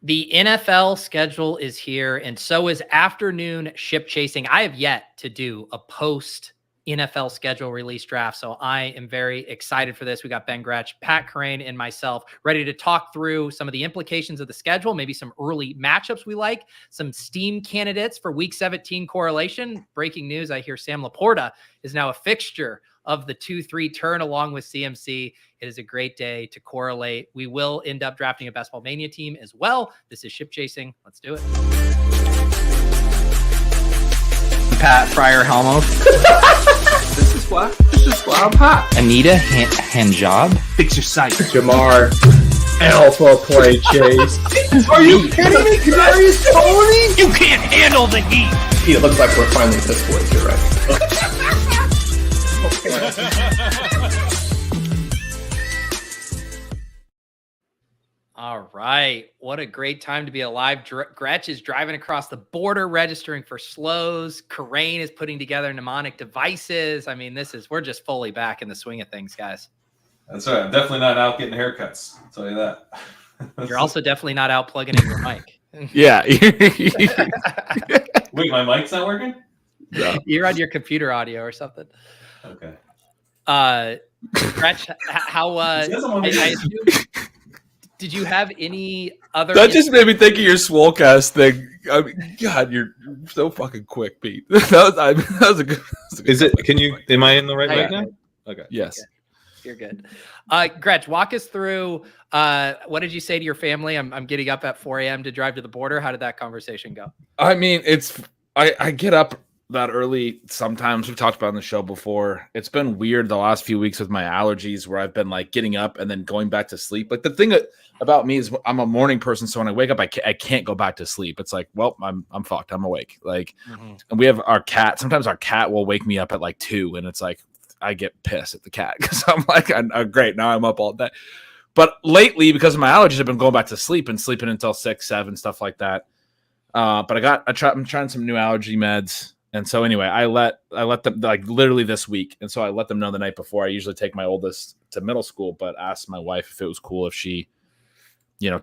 The NFL schedule is here, and so is afternoon ship chasing. I have yet to do a post NFL schedule release draft, so I am very excited for this. We got Ben Gretch, Pat Crane, and myself ready to talk through some of the implications of the schedule, maybe some early matchups we like, some steam candidates for Week 17 correlation. Breaking news, I hear Sam Laporta is now a fixture of the 2-3 turn along with CMC. It is a great day to correlate. We will end up drafting a Ball Mania team as well. This is Ship Chasing. Let's do it. Pat Fryer Helmo. This is why I'm hot. Anita Handjob. Fix your sight. Jamar Alpha Play Chase. Are you kidding me? Kadarius Toney? You can't handle the heat. It looks like we're finally piss boys. You're right. All right. What a great time to be alive. Gretch is driving across the border, registering for slows. Karain is putting together mnemonic devices. I mean, we're just fully back in the swing of things, guys. That's right. I'm definitely not out getting haircuts. I'll tell you that. You're also definitely not out plugging in your mic. Yeah. Wait, my mic's not working? No. You're on your computer audio or something. Okay. Gretch, how I assume, did you have any other? That just made me think of your Swolecast thing. I mean, God, you're so fucking quick, Pete. that was a good. Is it? Can you? Am I in the right way now? Okay. Yes. Okay. You're good. Gretch, walk us through. What did you say to your family? I'm getting up at 4 a.m. to drive to the border. How did that conversation go? I mean, I get up that early sometimes. We've talked about it on the show before. It's been weird the last few weeks with my allergies where I've been like getting up and then going back to sleep. Like the thing about me is I'm a morning person, so when I wake up I can't go back to sleep. It's like, well, I'm fucked. I'm awake. Like and we have our cat. Sometimes our cat will wake me up at like 2 and it's like I get pissed at the cat because I'm like, great, now I'm up all day. But lately, because of my allergies, I've been going back to sleep and sleeping until 6, 7, stuff like that. But I'm trying some new allergy meds. And so anyway, I let them, like literally this week. And so I let them know the night before. I usually take my oldest to middle school, but asked my wife if it was cool if she,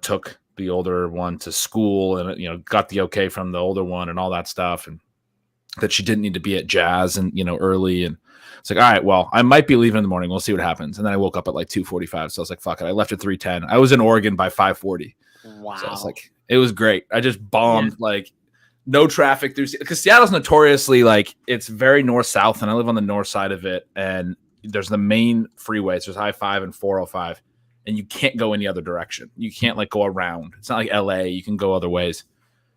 took the older one to school and, got the okay from the older one and all that stuff. And that she didn't need to be at jazz and, early. And it's like, all right, well, I might be leaving in the morning. We'll see what happens. And then I woke up at like 2:45. So I was like, fuck it. I left at 3:10. I was in Oregon by 5:40. Wow. So I was like, it was great. I just bombed like no traffic through, because Seattle's notoriously like it's very north-south, and I live on the north side of it. And there's the main freeways. There's I-5 and 405, and you can't go any other direction. You can't like go around. It's not like LA. You can go other ways.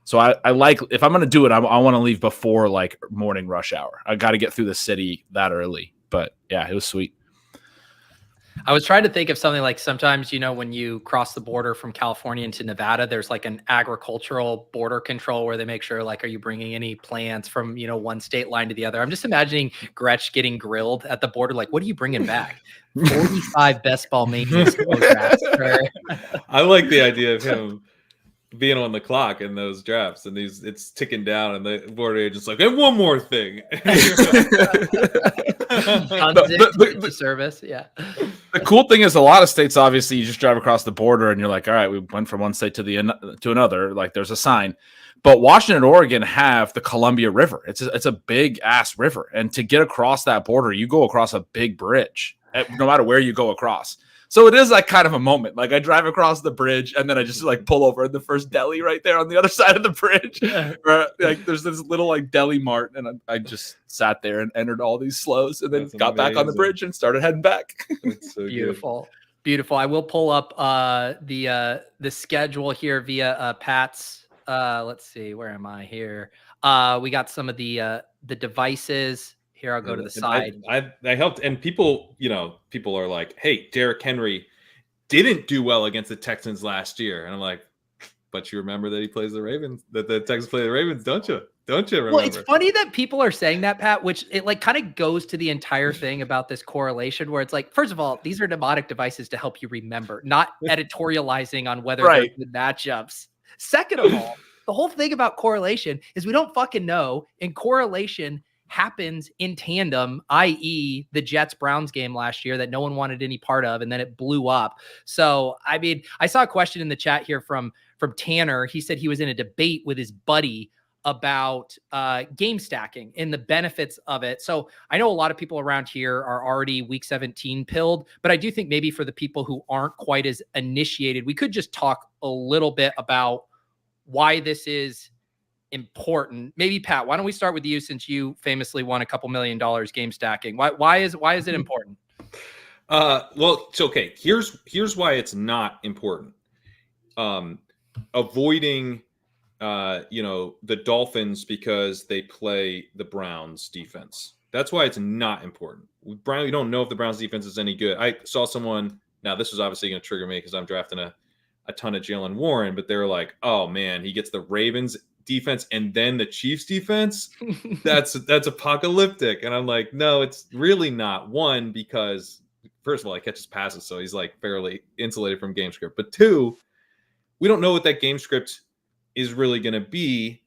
So I like, if I'm going to do it, I want to leave before like morning rush hour. I got to get through the city that early. But yeah, it was sweet. I was trying to think of something like sometimes, when you cross the border from California into Nevada, there's like an agricultural border control where they make sure, like, are you bringing any plants from, one state line to the other? I'm just imagining Gretch getting grilled at the border. Like, what are you bringing back? 45 Ball Mania. I like the idea of him being on the clock in those drafts, and it's ticking down, and the border agent's like, and one more thing. the service, yeah. The cool thing is, a lot of states, obviously, you just drive across the border, and you're like, all right, we went from one state to another. Like, there's a sign. But Washington and Oregon have the Columbia River. It's a big ass river, and to get across that border, you go across a big bridge, no matter where you go across. So it is like kind of a moment. Like I drive across the bridge and then I just like pull over in the first deli right there on the other side of the bridge. Where, like there's this little like deli mart, and I just sat there and entered all these slows, and then got back on the bridge and started heading back. So beautiful. Good. Beautiful. I will pull up the schedule here via Pat's. Let's see, where am I here? We got some of the devices. Here, I'll go to the side. I helped, and people are like, "Hey, Derrick Henry didn't do well against the Texans last year," and I'm like, "But you remember that he plays the Ravens? That the Texans play the Ravens, don't you? Don't you remember?" Well, it's funny that people are saying that, Pat, which it like kind of goes to the entire thing about this correlation, where it's like, first of all, these are mnemonic devices to help you remember, not editorializing on whether they're good matchups. Second of all, the whole thing about correlation is we don't fucking know, and correlation happens in tandem, i.e. the Jets-Browns game last year that no one wanted any part of, and then it blew up. So, I mean, I saw a question in the chat here from Tanner. He said he was in a debate with his buddy about game stacking and the benefits of it. So I know a lot of people around here are already week 17 pilled, but I do think maybe for the people who aren't quite as initiated, we could just talk a little bit about why this is important. Maybe Pat, why don't we start with you, since you famously won a couple $1 million game stacking? Why is it important? Well, it's okay. Here's why it's not important. Avoiding the Dolphins because they play the Browns defense. That's why it's not important. We don't know if the Browns defense is any good. I saw someone, now this was obviously going to trigger me because I'm drafting a ton of Jaylen Warren, but they're like, oh man, he gets the Ravens defense and then the Chiefs defense. That's apocalyptic. And I'm like, no, it's really not. One, because first of all, he catches passes, so he's like fairly insulated from game script. But two, we don't know what that game script is really going to be.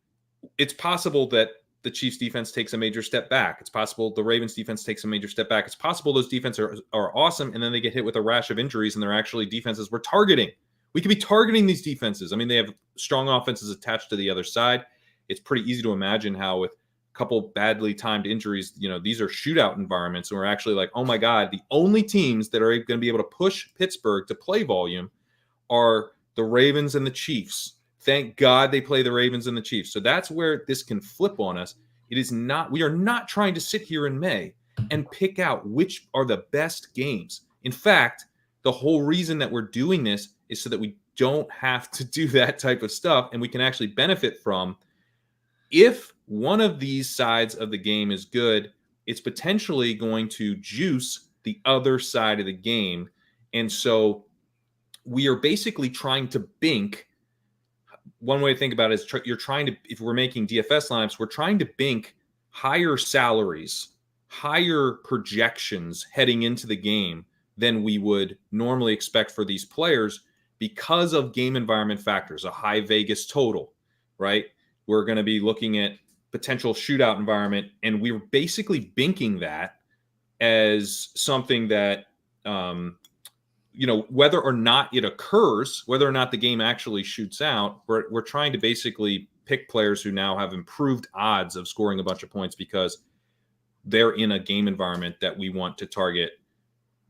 It's possible that the Chiefs defense takes a major step back. It's possible the Ravens defense takes a major step back. It's possible those defenses are awesome, and then they get hit with a rash of injuries, and they're actually defenses we're targeting. We could be targeting these defenses. I mean, they have strong offenses attached to the other side. It's pretty easy to imagine how with a couple badly timed injuries, these are shootout environments, and we're actually like, oh my God, the only teams that are going to be able to push Pittsburgh to play volume are the Ravens and the Chiefs. Thank God they play the Ravens and the Chiefs. So that's where this can flip on us. We are not trying to sit here in May and pick out which are the best games. In fact, the whole reason that we're doing this is so that we don't have to do that type of stuff, and we can actually benefit from, if one of these sides of the game is good, it's potentially going to juice the other side of the game. And so we are basically trying to bink. One way to think about it is you're trying to, if we're making DFS lineups, we're trying to bink higher salaries, higher projections heading into the game than we would normally expect for these players because of game environment factors, a high Vegas total, right? We're going to be looking at potential shootout environment, and we're basically binking that as something that, whether or not it occurs, whether or not the game actually shoots out, we're trying to basically pick players who now have improved odds of scoring a bunch of points because they're in a game environment that we want to target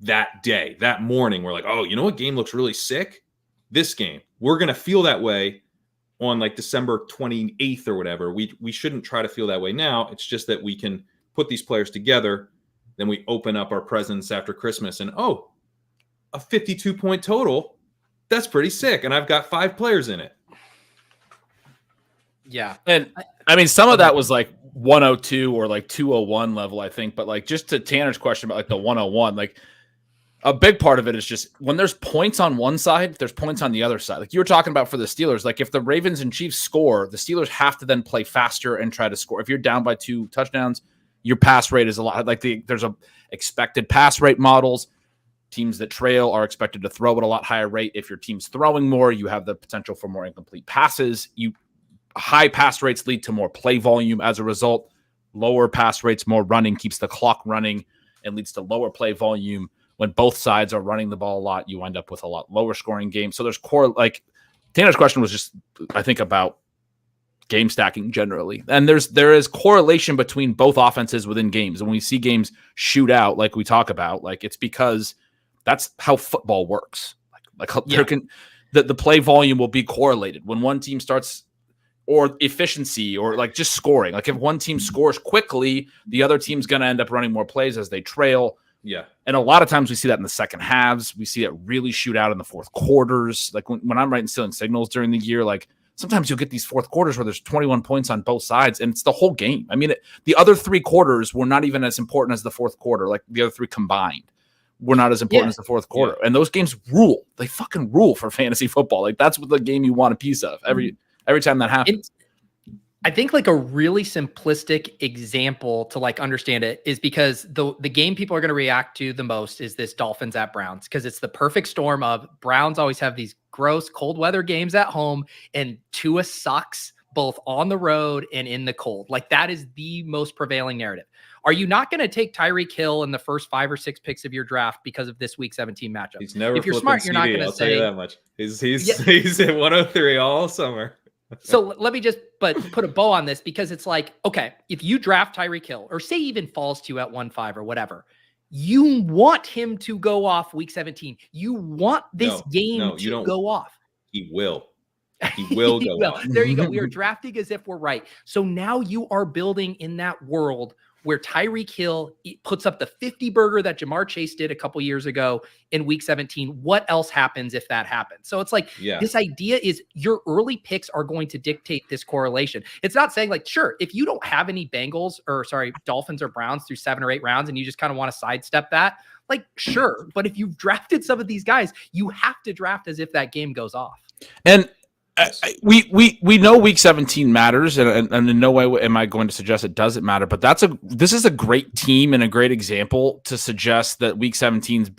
that day, that morning. We're like, oh, you know what game looks really sick? This game. We're going to feel that way on like December 28th or whatever. We shouldn't try to feel that way now. It's just that we can put these players together. Then we open up our presents after Christmas and, oh, a 52-point total. That's pretty sick. And I've got 5 players in it. Yeah. And I mean, some of that was like 102 or like 201 level, I think. But like, just to Tanner's question about like the 101, like a big part of it is just when there's points on one side, there's points on the other side. Like you were talking about for the Steelers, like if the Ravens and Chiefs score, the Steelers have to then play faster and try to score. If you're down by 2 touchdowns, your pass rate is a lot. Like there's a expected pass rate models. Teams that trail are expected to throw at a lot higher rate. If your team's throwing more, you have the potential for more incomplete passes. High pass rates lead to more play volume as a result. Lower pass rates, more running, keeps the clock running and leads to lower play volume. When both sides are running the ball a lot, you end up with a lot lower scoring games. So there's Tanner's question was just, I think, about game stacking generally. And there is correlation between both offenses within games. And when we see games shoot out, like we talk about, like it's because that's how football works. The play volume will be correlated when one team starts, or efficiency, or like just scoring. Like if one team scores quickly, the other team's going to end up running more plays as they trail. Yeah. And a lot of times we see that in the second halves. We see it really shoot out in the fourth quarters. Like when I'm writing Stealing Signals during the year, like sometimes you'll get these fourth quarters where there's 21 points on both sides, and it's the whole game. I mean, the other 3 quarters were not even as important as the fourth quarter. Like the other 3 combined were not as important as the fourth quarter. Yeah. And those games rule. They fucking rule for fantasy football. Like that's what the game you want a piece of every time that happens. I think like a really simplistic example to like understand it is because the game people are going to react to the most is this Dolphins at Browns, because it's the perfect storm of Browns always have these gross cold weather games at home and Tua sucks, both on the road and in the cold. Like that is the most prevailing narrative. Are you not going to take Tyreek Hill in the first 5 or 6 picks of your draft because of this week 17 matchup? He's never. If you're smart, you're not going to I'll tell say you that much. He's at 103 all summer. So let me just put a bow on this, because it's like, okay, if you draft Tyreek Hill, or say even falls to you at 1-5 or whatever, you want him to go off week 17. You want this game to go off. He will. He will go off. There you go. We are drafting as if we're right. So now you are building in that world where Tyreek Hill puts up the 50 burger that Jamar Chase did a couple years ago in week 17. What else happens if that happens? So it's like, this idea is your early picks are going to dictate this correlation. It's not saying like, sure, if you don't have any Dolphins or Browns through 7 or 8 rounds and you just kind of want to sidestep that, like, sure. But if you've drafted some of these guys, you have to draft as if that game goes off. And we know week 17 matters, and in no way am I going to suggest it doesn't matter, but this is a great team and a great example to suggest that week 17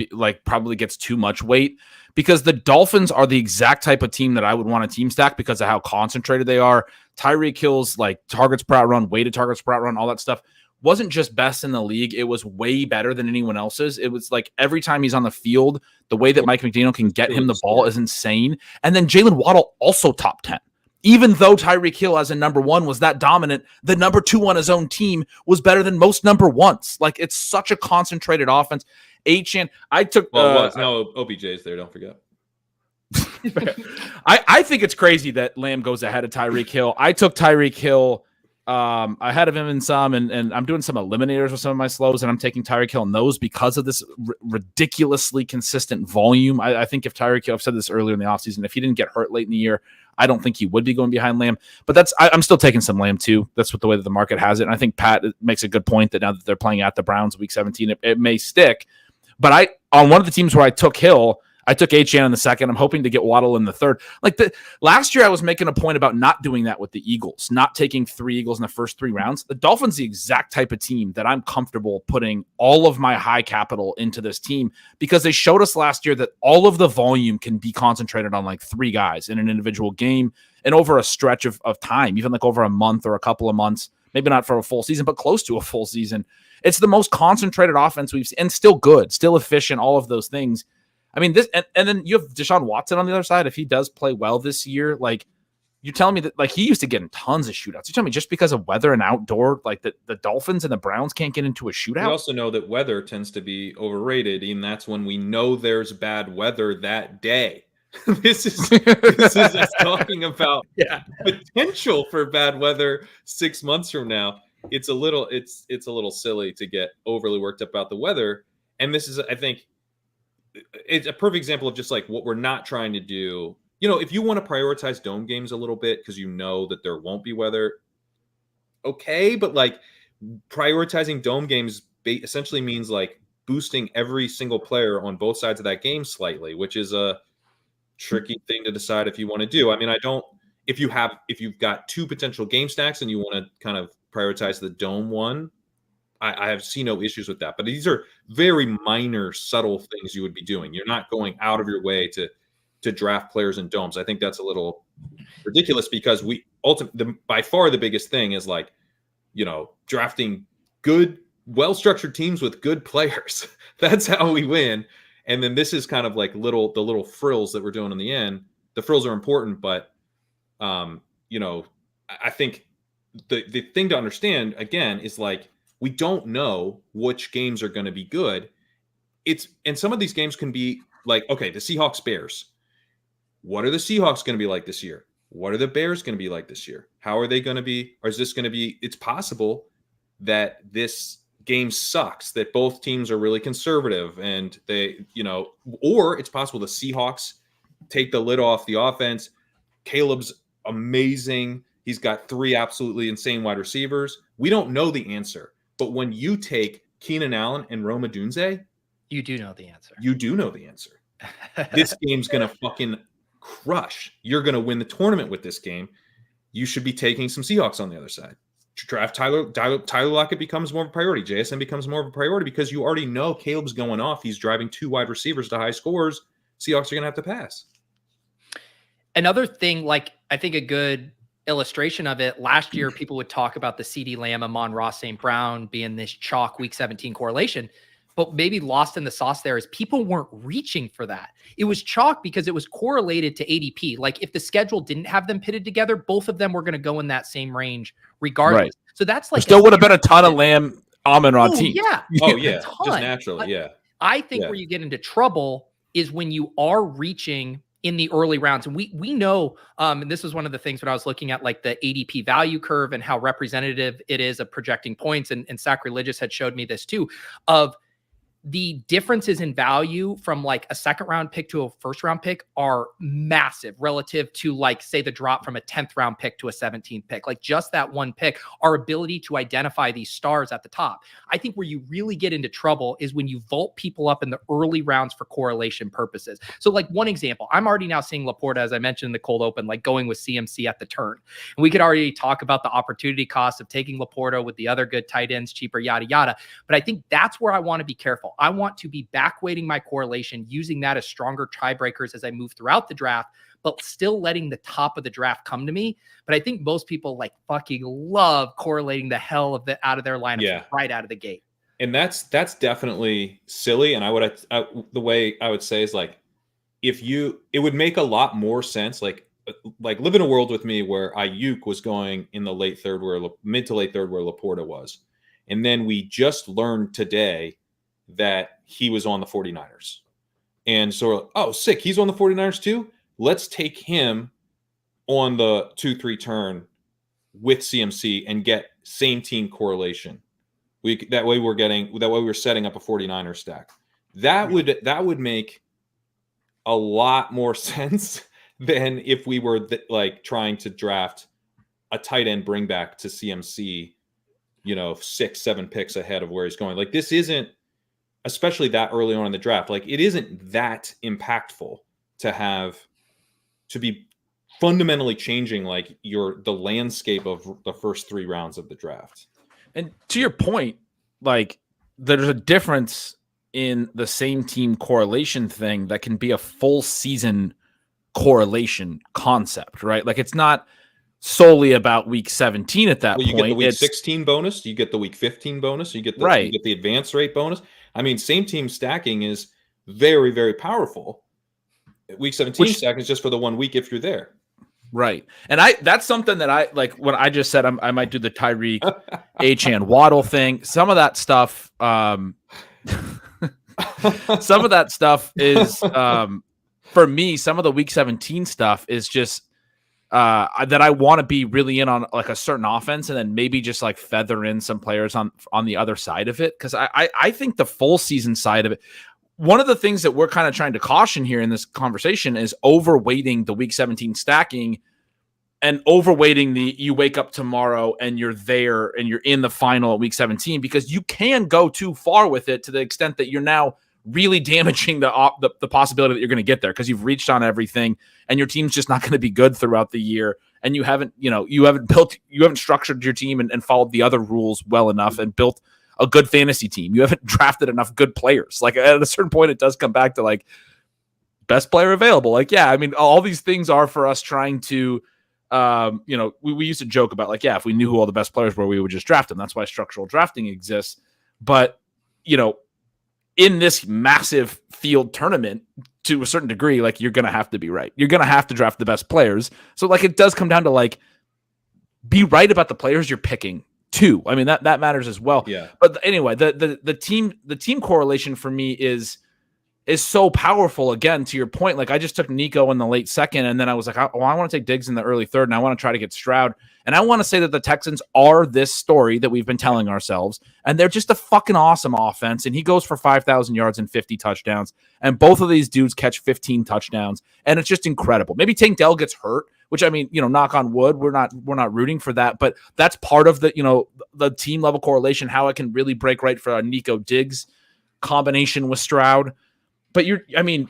probably gets too much weight, because the Dolphins are the exact type of team that I would want to team stack because of how concentrated they are. Tyreek Hill's like targets per out run, weighted targets per out run, all that stuff wasn't just best in the league. It was way better than anyone else's. It was like every time he's on the field, the way that Mike McDaniel can get him the ball is insane. And then Jaylen Waddle also top 10. Even though Tyreek Hill as a number 1 was that dominant, the number 2 on his own team was better than most number 1s. Like, it's such a concentrated offense. Achane, I took no OBJ's there, don't forget. I think it's crazy that Lamb goes ahead of Tyreek Hill. I took Tyreek Hill ahead of him in some, and I'm doing some eliminators with some of my slows, and I'm taking Tyreek Hill in those because of this ridiculously consistent volume. I think if Tyreek Hill, I've said this earlier in the offseason, if he didn't get hurt late in the year, I don't think he would be going behind Lamb. But I'm still taking some Lamb too. That's what the way that the market has it. And I think Pat makes a good point that now that they're playing at the Browns week 17, it may stick. But on one of the teams where I took Hill, I took Achane in the second. I'm hoping to get Waddle in the third. Like last year, I was making a point about not doing that with the Eagles, not taking 3 Eagles in the first 3 rounds. The Dolphins, the exact type of team that I'm comfortable putting all of my high capital into this team, because they showed us last year that all of the volume can be concentrated on like 3 guys in an individual game and over a stretch of time, even like over a month or a couple of months, maybe not for a full season, but close to a full season. It's the most concentrated offense we've seen, and still good, still efficient, all of those things. I mean, this, and then you have Deshaun Watson on the other side. If he does play well this year, like, you're telling me that, like, he used to get in tons of shootouts. You're telling me just because of weather and outdoor, like the Dolphins and the Browns can't get into a shootout? We also know that weather tends to be overrated, and that's when we know there's bad weather that day. This is us talking about potential for bad weather 6 months from now. It's a little silly to get overly worked up about the weather, and this is, I think, it's a perfect example of just like what we're not trying to do. You know, if you want to prioritize dome games a little bit because you know that there won't be weather, okay, but like prioritizing dome games essentially means like boosting every single player on both sides of that game slightly, which is a tricky thing to decide if you want to do. I mean, if you've got 2 potential game stacks and you want to kind of prioritize the dome one, I have seen no issues with that. But these are very minor, subtle things you would be doing. You're not going out of your way to draft players in domes. I think that's a little ridiculous because by far the biggest thing is like, you know, drafting good, well-structured teams with good players. That's how we win. And then this is kind of like the little frills that we're doing in the end. The frills are important, but you know, I think the thing to understand again is like, we don't know which games are going to be good. And some of these games can be like, okay, the Seahawks Bears. What are the Seahawks going to be like this year? What are the Bears going to be like this year? How are they going to be? Or is this going to be? It's possible that this game sucks, that both teams are really conservative, and they, you know, or it's possible the Seahawks take the lid off the offense. Caleb's amazing. He's got 3 absolutely insane wide receivers. We don't know the answer. But when you take Keenan Allen and Rome Odunze, you do know the answer. You do know the answer. This game's going to fucking crush. You're going to win the tournament with this game. You should be taking some Seahawks on the other side. Draft Tyler Lockett becomes more of a priority. JSN becomes more of a priority because you already know Caleb's going off. He's driving 2 wide receivers to high scores. Seahawks are going to have to pass. Another thing, like, I think a good illustration of it. Last year, people would talk about the CeeDee Lamb, Amon-Ra St. Brown being this chalk week 17 correlation. But maybe lost in the sauce there is people weren't reaching for that. It was chalk because it was correlated to ADP. Like if the schedule didn't have them pitted together, both of them were going to go in that same range regardless. Right. So that's like there still would have been a ton of Lamb Amon-Ra teams. Yeah. Oh yeah. Just naturally. Yeah. I think where you get into trouble is when you are reaching in the early rounds. And we know, and this was one of the things when I was looking at like the ADP value curve and how representative it is of projecting points. And Sacrilegious had showed me this too, of the differences in value from like a second round pick to a first round pick are massive relative to like, say, the drop from a 10th round pick to a 17th pick. Like just that one pick, our ability to identify these stars at the top. I think where you really get into trouble is when you vault people up in the early rounds for correlation purposes. So like one example, I'm already now seeing Laporta, as I mentioned in the cold open, like going with CMC at the turn. And we could already talk about the opportunity cost of taking Laporta with the other good tight ends, cheaper, yada, yada. But I think that's where I want to be careful. I want to be back weighting my correlation, using that as stronger tiebreakers as I move throughout the draft, but still letting the top of the draft come to me. But I think most people like fucking love correlating the hell of out of their lineup right out of the gate. And that's definitely silly. And the way I would say is like, it would make a lot more sense. Like live in a world with me where Ayuk was going in the mid to late third where Laporta was. And then we just learned today that he was on the 49ers. And so, oh, sick. He's on the 49ers too. Let's take him on the 2-3 turn with CMC and get same team correlation. That way we're setting up a 49er stack. That would make a lot more sense than if we were like trying to draft a tight end bring back to CMC, 6-7 picks ahead of where he's going. Like this isn't, especially that early on in the draft, like it isn't that impactful to be fundamentally changing like the landscape of the first 3 rounds of the draft. And to your point, like there's a difference in the same team correlation thing that can be a full season correlation concept, right? Like it's not solely about week 17 at that point. You get the week 16 bonus, you get the week 15 bonus, you get the advance rate bonus. I mean, same team stacking is very, very powerful. Week 17 stacking is just for the 1 week if you're there. Right. And that's something that I like when I just said I might do the Tyreek Jaylen Waddle thing. Some of that stuff is for me, some of the week 17 stuff is just that I want to be really in on like a certain offense and then maybe just like feather in some players on the other side of it. Cause I think the full season side of it, one of the things that we're kind of trying to caution here in this conversation is overweighting the week 17 stacking and overweighting you wake up tomorrow and you're there and you're in the final at week 17, because you can go too far with it to the extent that you're now really damaging the possibility that you're going to get there because you've reached on everything and your team's just not going to be good throughout the year. And you haven't structured your team and followed the other rules well enough and built a good fantasy team. You haven't drafted enough good players. Like at a certain point, it does come back to like best player available. Like, yeah, I mean, all these things are for us trying to, we used to joke about like, yeah, if we knew who all the best players were, we would just draft them. That's why structural drafting exists. But, in this massive field tournament, to a certain degree, like you're going to have to be right. You're going to have to draft the best players. So like, it does come down to like, be right about the players you're picking too. I mean, that matters as well. Yeah. But anyway, the team correlation for me is so powerful. Again, to your point, like I just took Nico in the late second, and then I was like, I want to take Diggs in the early third, and I want to try to get Stroud. And I want to say that the Texans are this story that we've been telling ourselves, and they're just a fucking awesome offense. And he goes for 5,000 yards and 50 touchdowns, and both of these dudes catch 15 touchdowns, and it's just incredible. Maybe Tank Dell gets hurt, which I mean, knock on wood, we're not rooting for that, but that's part of the team level correlation, how it can really break right for a Nico Diggs combination with Stroud. But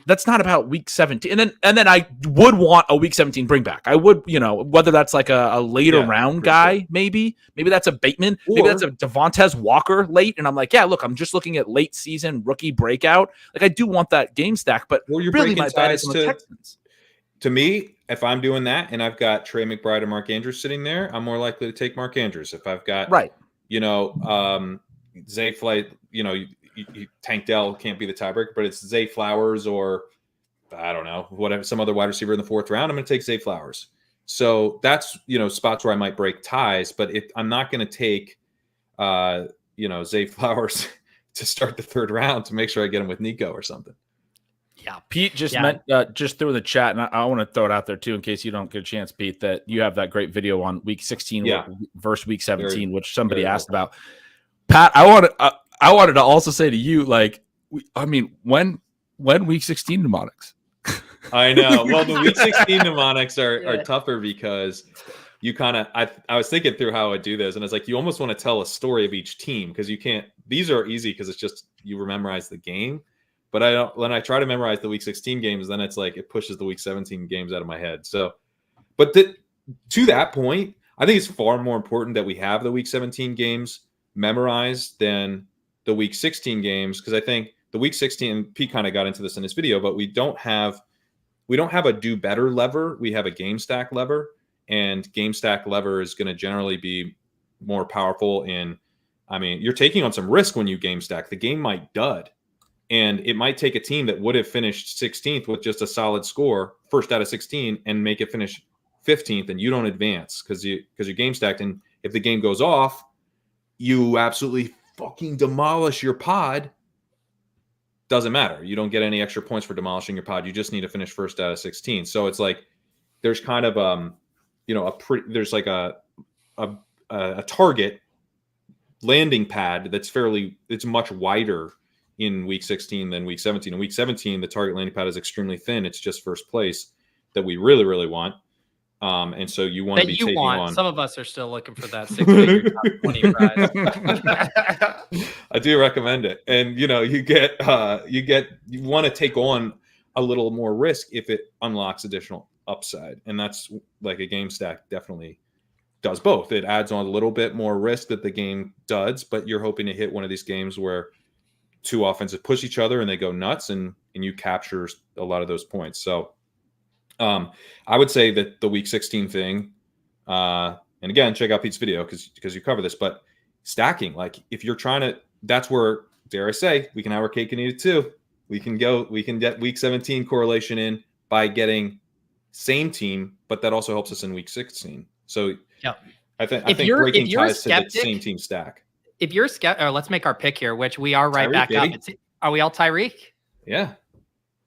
that's not about week 17. And then I would want a week 17 bring back. I would, whether that's like a later round guy, sure. maybe that's a Bateman, maybe that's a Devontae Walker late. And I'm like, yeah, look, I'm just looking at late season rookie breakout. Like I do want that game stack, but you're really my bet is on the Texans. To me, if I'm doing that and I've got Trey McBride and Mark Andrews sitting there, I'm more likely to take Mark Andrews. If I've got, Zay Flight, Tank Dell can't be the tiebreaker, but it's Zay Flowers or I don't know, whatever, some other wide receiver in the 4th round, I'm going to take Zay Flowers. So that's, spots where I might break ties, but I'm not going to take, Zay Flowers to start the 3rd round to make sure I get him with Nico or something. Yeah. Pete just just threw in the chat, and I want to throw it out there too, in case you don't get a chance, Pete, that you have that great video on week 16 versus week 17, which somebody asked about. Pat, I wanted to also say to you, when week 16 mnemonics? I know. Well, the week 16 mnemonics are tougher because you kind of, I was thinking through how I would do this, and it's like you almost want to tell a story of each team because you can't. These are easy because it's just you memorize the game. But when I try to memorize the week 16 games, then it's like it pushes the week 17 games out of my head. So, but to that point, I think it's far more important that we have the week 17 games memorized than the week 16 games, because I think the week 16, Pete kind of got into this in his video, but we don't have a do better lever. We have a game stack lever, and game stack lever is going to generally be more powerful. You're taking on some risk when you game stack. The game might dud. And it might take a team that would have finished 16th with just a solid score, first out of 16, and make it finish 15th, and you don't advance because you're game stacked. And if the game goes off, you absolutely fucking demolish your pod. Doesn't matter. You don't get any extra points for demolishing your pod. You just need to finish first out of 16. So it's like there's kind of there's like a target landing pad it's much wider in week 16 than week 17. In week 17, the target landing pad is extremely thin. It's just first place that we really, really want. And so you want to be taking on. Some of us are still looking for that 6-figure top 20 prize. I do recommend it. And you want to take on a little more risk if it unlocks additional upside. And that's like a game stack definitely does both. It adds on a little bit more risk that the game does, but you're hoping to hit one of these games where two offenses push each other and they go nuts and you capture a lot of those points. So I would say that the week 16 thing, and again, check out Pete's video because you cover this, but stacking, like if you're trying to, that's where, dare I say, we can have our cake and eat it too. We can get week 17 correlation in by getting same team, but that also helps us in week 16. So I think breaking ties to the same team stack. If you're let's make our pick here, which we are right Tyreek, back up. Are we all Tyreek? Yeah.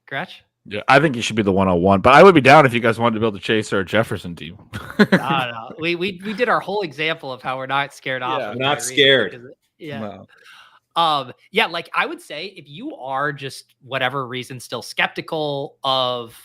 Gretch? Yeah, I think he should be the 101, but I would be down if you guys wanted to build a Chase or a Jefferson team. No. We did our whole example of how we're not scared off. Of not scared. Yeah. Like I would say if you are just whatever reason still skeptical of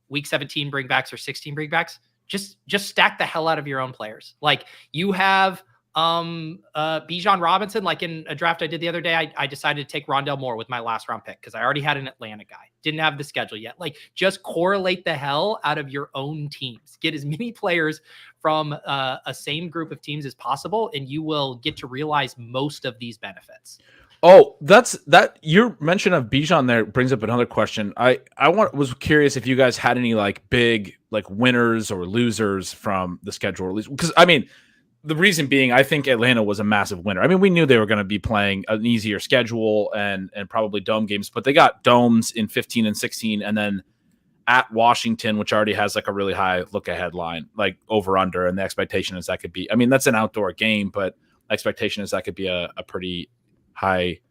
week 17 bringbacks or 16 bringbacks, just stack the hell out of your own players. Like you have Bijan Robinson, like in a draft I did the other day, I decided to take Rondell Moore with my last round pick because I already had an Atlanta guy. Didn't have the schedule yet. Like just correlate the hell out of your own teams. Get as many players from a same group of teams as possible, and you will get to realize most of these benefits. Oh, that your mention of Bijan there brings up another question. I was curious if you guys had any like big like winners or losers from the schedule release, because I mean, the reason being, I think Atlanta was a massive winner. I mean, we knew they were going to be playing an easier schedule and probably dome games, but they got domes in 15 and 16, and then at Washington, which already has like a really high look ahead line, like over under, and the expectation is that could be. I mean, that's an outdoor game, but expectation is that could be a pretty high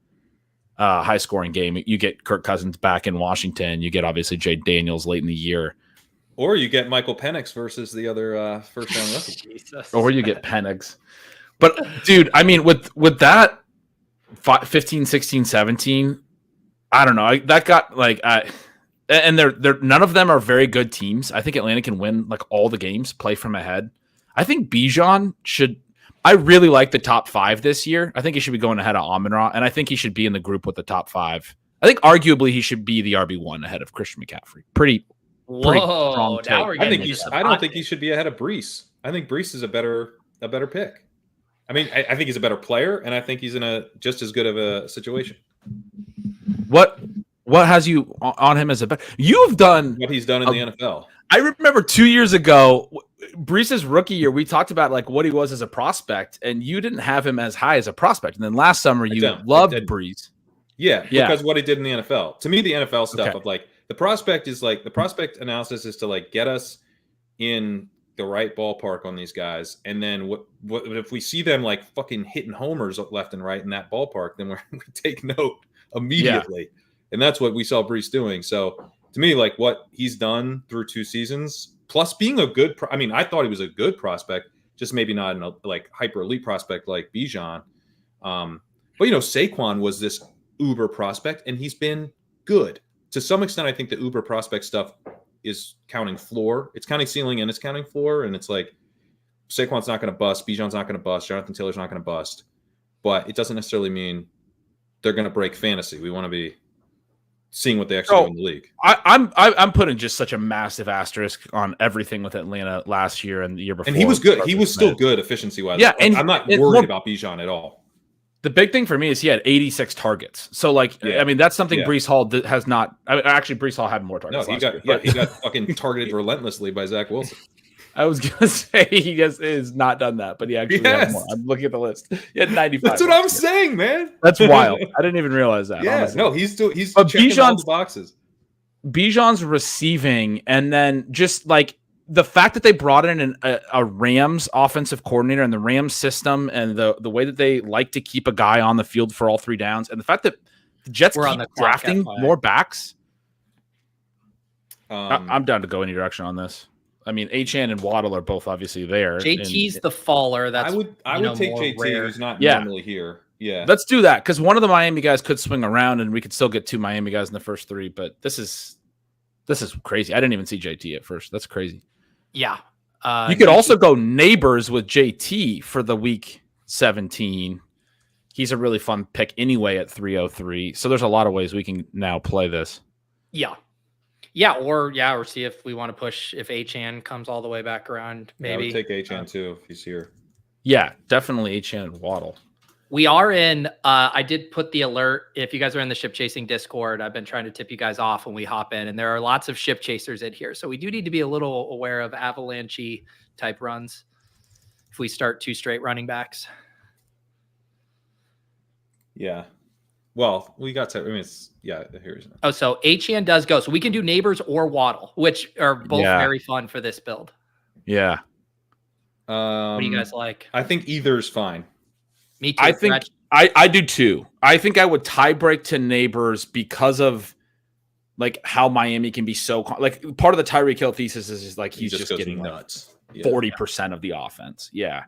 scoring game. You get Kirk Cousins back in Washington. You get obviously Jay Daniels late in the year. Or you get Michael Penix versus the other first round rookie. Or you get Penix. But dude, I mean, with that 15, 16, 17, I don't know. That got like and they're none of them are very good teams. I think Atlanta can win like all the games, play from ahead. I think Bijan should. I really like the top 5 this year. I think he should be going ahead of Amon-Ra, and I think he should be in the group with the top 5. I think arguably he should be the RB1 ahead of Christian McCaffrey. Pretty Whoa! Now we're getting I don't think he should be ahead of Brees. I think Brees is a better pick. I mean, I think he's a better player, and I think he's in a just as good of a situation. What What has you on him as a bet? You've done what he's done in the NFL. I remember 2 years ago, Brees's rookie year, we talked about like what he was as a prospect, and you didn't have him as high as a prospect. And then last summer, you loved Brees. Yeah, because what he did in the NFL. To me, the NFL stuff of like the prospect analysis is to like get us in the right ballpark on these guys, and then what if we see them like fucking hitting homers left and right in that ballpark, then we take note immediately. Yeah. And that's what we saw Brees doing. So to me, like what he's done through 2 seasons, plus being a good, I thought he was a good prospect, just maybe not a like hyper elite prospect like Bijan. But Saquon was this uber prospect, and he's been good to some extent. I think the uber prospect stuff is counting floor. It's counting ceiling and it's counting floor. And it's like Saquon's not going to bust. Bijan's not going to bust. Jonathan Taylor's not going to bust. But it doesn't necessarily mean they're going to break fantasy. We want to be seeing what they actually do in the league. I'm putting just such a massive asterisk on everything with Atlanta last year and the year before. And he was good. He was still good efficiency-wise. Yeah, and I'm not worried about Bijan at all. The big thing for me is he had 86 targets. So, that's something Brees Hall has not. Actually, Brees Hall had more targets. No, he got fucking targeted relentlessly by Zach Wilson. I was going to say he has not done that, but he actually had more. I'm looking at the list. He had 95. That's what I'm saying, man. That's wild. I didn't even realize that. Yeah, honestly. no, he's checking all the boxes. Bijan's receiving, and then just like the fact that they brought in a Rams offensive coordinator and the Rams system and the way that they like to keep a guy on the field for all 3 downs, and the fact that the Jets keep drafting more backs. I'm down to go any direction on this. Achane and Waddle are both obviously there. JT's the faller. That's I would take JT, rare. who's not normally here. Yeah, let's do that because one of the Miami guys could swing around, and we could still get 2 Miami guys in the first 3. But this is crazy. I didn't even see JT at first. That's crazy. Yeah, you could also go neighbors with JT for the week 17. He's a really fun pick anyway at 303. So there's a lot of ways we can now play this. Yeah. Or see if we want to push if Achane comes all the way back around. Maybe I would take Achane too if he's here. Yeah, definitely Achane and Waddle. We are in. I did put the alert. If you guys are in the ship chasing Discord, I've been trying to tip you guys off when we hop in, and there are lots of ship chasers in here. So we do need to be a little aware of avalanche type runs if we start 2 straight running backs. Yeah. Well, we got to. Here's. Oh, so Achane does go. So we can do neighbors or Waddle, which are both very fun for this build. Yeah. What do you guys like? I think either's fine. Me too. I think I do too. I think I would tie break to neighbors because of like how Miami can be so like part of the Tyreek Hill thesis is like he's just getting nuts. 40% of the offense. Yeah.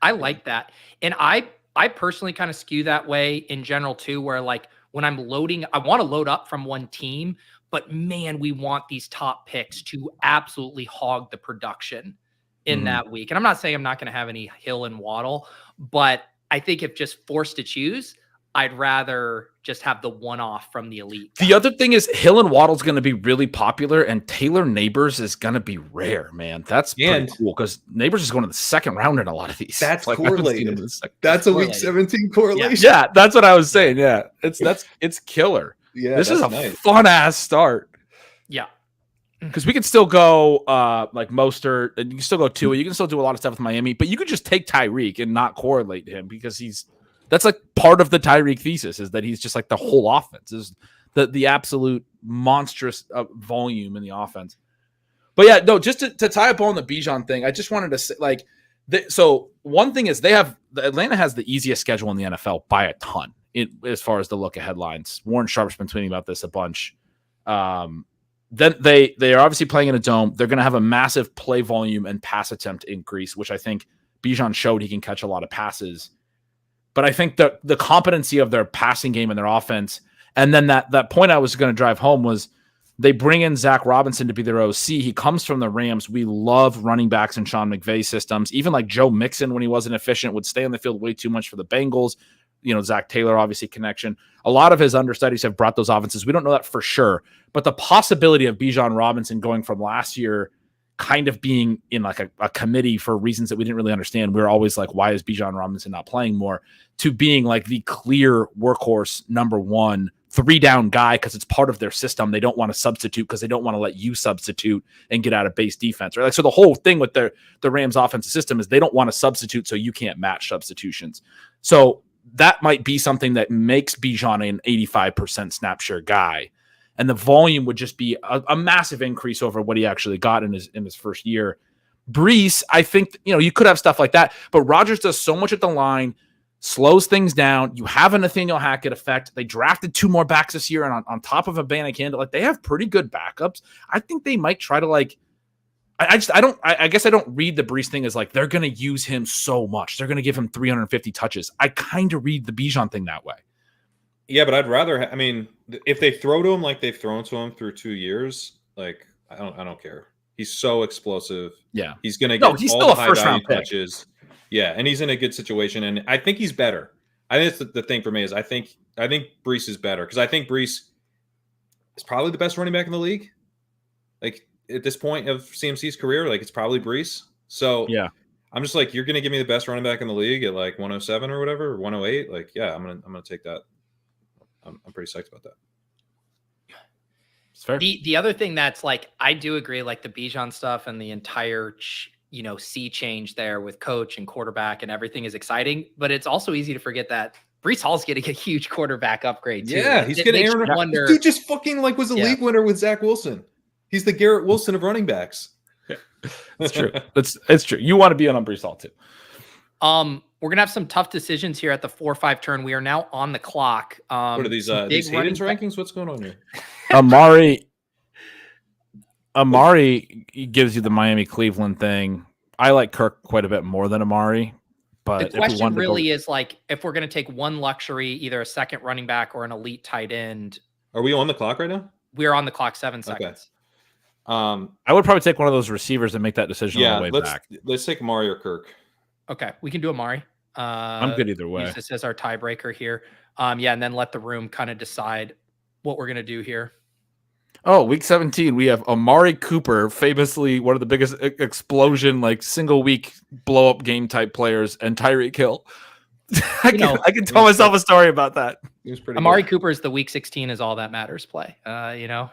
I like that. And I personally kind of skew that way in general too, where like when I'm loading, I want to load up from one team, but man, we want these top picks to absolutely hog the production in that week. And I'm not saying I'm not going to have any Hill and Waddle, but I think if just forced to choose, I'd rather just have the one-off from the elite. The other thing is Hill and Waddle's going to be really popular, and Taylor Neighbors is going to be rare, man. That's pretty cool because Neighbors is going to the 2nd round in a lot of these. That's like, correlated. That's a week 17 correlation. Yeah, that's what I was saying. Yeah, it's killer. Yeah, this is a fun-ass start. Yeah. Because we can still go like Mostert, and you can still go Tua. You can still do a lot of stuff with Miami, but you could just take Tyreek and not correlate him because that's like part of the Tyreek thesis is that he's just like the whole offense is the absolute monstrous volume in the offense. But yeah, no, just to tie up on the Bijan thing, I just wanted to say like, so one thing is Atlanta has the easiest schedule in the NFL by a ton as far as the look ahead lines. Warren Sharp's been tweeting about this a bunch. Then they are obviously playing in a dome. They're going to have a massive play volume and pass attempt increase, which I think Bijan showed he can catch a lot of passes. But I think the competency of their passing game and their offense, and then that point I was going to drive home was they bring in Zach Robinson to be their OC. He comes from the Rams. We love running backs in Sean McVay systems. Even like Joe Mixon, when he wasn't efficient, would stay on the field way too much for the Bengals. Zach Taylor, obviously connection. A lot of his understudies have brought those offenses. We don't know that for sure, but the possibility of Bijan Robinson going from last year kind of being in like a committee for reasons that we didn't really understand. We were always like, why is Bijan Robinson not playing more? To being like the clear workhorse number 1 3-down guy because it's part of their system. They don't want to substitute because they don't want to let you substitute and get out of base defense. Right? Like, so the whole thing with the Rams offensive system is they don't want to substitute, so you can't match substitutions. So that might be something that makes Bijan an 85% snap share guy. And the volume would just be a massive increase over what he actually got in his first year. Brees, I think, you could have stuff like that, but Rodgers does so much at the line, slows things down. You have a Nathaniel Hackett effect. They drafted 2 more backs this year, and on top of a Bannock, like, they have pretty good backups. I think they might try to, like, I guess I don't read the Brees thing as like they're going to use him so much. They're going to give him 350 touches. I kind of read the Bijan thing that way. Yeah, but I'd rather. If they throw to him like they've thrown to him through 2 years, like I don't care. He's so explosive. Yeah, he's going to get he's all still the a first round touches. Yeah, and he's in a good situation, and I think he's better. I think that's the thing for me is I think Brees is better because I think Brees is probably the best running back in the league. Like at this point of CMC's career, like it's probably Brees. So yeah, I'm just like, you're going to give me the best running back in the league at like 107 or whatever, or 108. Like, yeah, I'm gonna take that. I'm pretty psyched about that. It's fair. The other thing that's like, I do agree, like the Bijan stuff and the entire sea change there with coach and quarterback and everything is exciting, but it's also easy to forget that Brees Hall's getting a huge quarterback upgrade too. Yeah, he's getting Aaron. Wonder, dude just fucking like was a league winner with Zach Wilson. He's the Garrett Wilson of running backs. Yeah, that's true. It's true. You want to be on Brees Hall too. We're gonna have some tough decisions here at the 4-5 turn. We are now on the clock. What are these Hayden's rankings? What's going on here? Amari gives you the Miami-Cleveland thing. I like Kirk quite a bit more than Amari. But the question really is like, if we're going to take one luxury, either a second running back or an elite tight end. Are we on the clock right now? We're on the clock, 7 seconds. I would probably take one of those receivers and make that decision on the way back. Let's take Amari or Kirk. Okay, we can do Amari. I'm good either way. Use this as our tiebreaker here. Yeah, and then let the room kind of decide what we're going to do here. Oh, week 17, we have Amari Cooper, famously one of the biggest explosion, like single week blow up game type players, and Tyreek Hill. I can tell myself a story about that. Amari Cooper is the week 16 is all that matters play.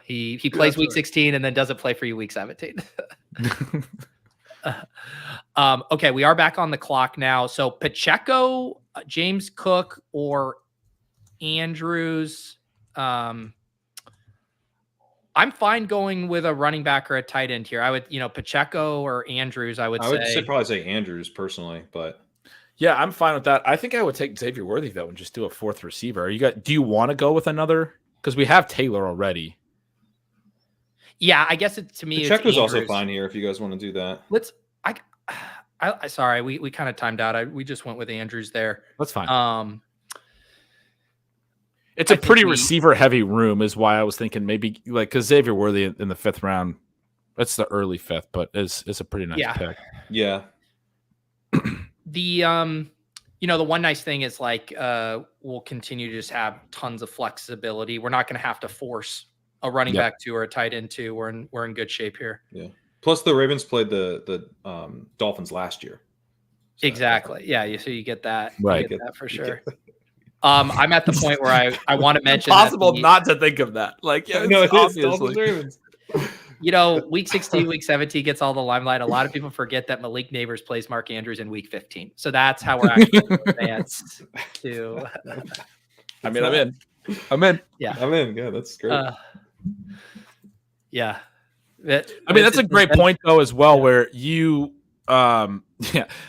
He plays week 16 and then doesn't play for you week 17. Okay, we are back on the clock now. So Pacheco, James Cook, or Andrews. I'm fine going with a running back or a tight end here. I would, Pacheco or Andrews. I would probably say Andrews personally, but yeah, I'm fine with that. I think I would take Xavier Worthy though and just do a 4th receiver. Do you want to go with another? Because we have Taylor already. Yeah, I guess to me, Pacheco's also fine here if you guys want to do that. Sorry, we kind of timed out. We just went with Andrews there. That's fine. It's a pretty receiver-heavy room, is why I was thinking maybe like because Xavier Worthy in the 5th round, that's the early 5th, but is a pretty nice pick. Yeah. The the one nice thing is like we'll continue to just have tons of flexibility. We're not going to have to force a running back 2 or a tight end 2. We're in good shape here. Yeah. Plus the Ravens played the Dolphins last year. So. Exactly. Yeah. So you get that. Right. You get that for sure. I'm at the point where I want to mention impossible not to think of that. Like, yeah, no, obviously. Week 16, week 17 gets all the limelight. A lot of people forget that Malik Neighbors plays Mark Andrews in week 15. So that's how we're actually advanced to. I'm in. Yeah. I'm in. Yeah, that's great. Yeah. That's a great point though, as well, where you I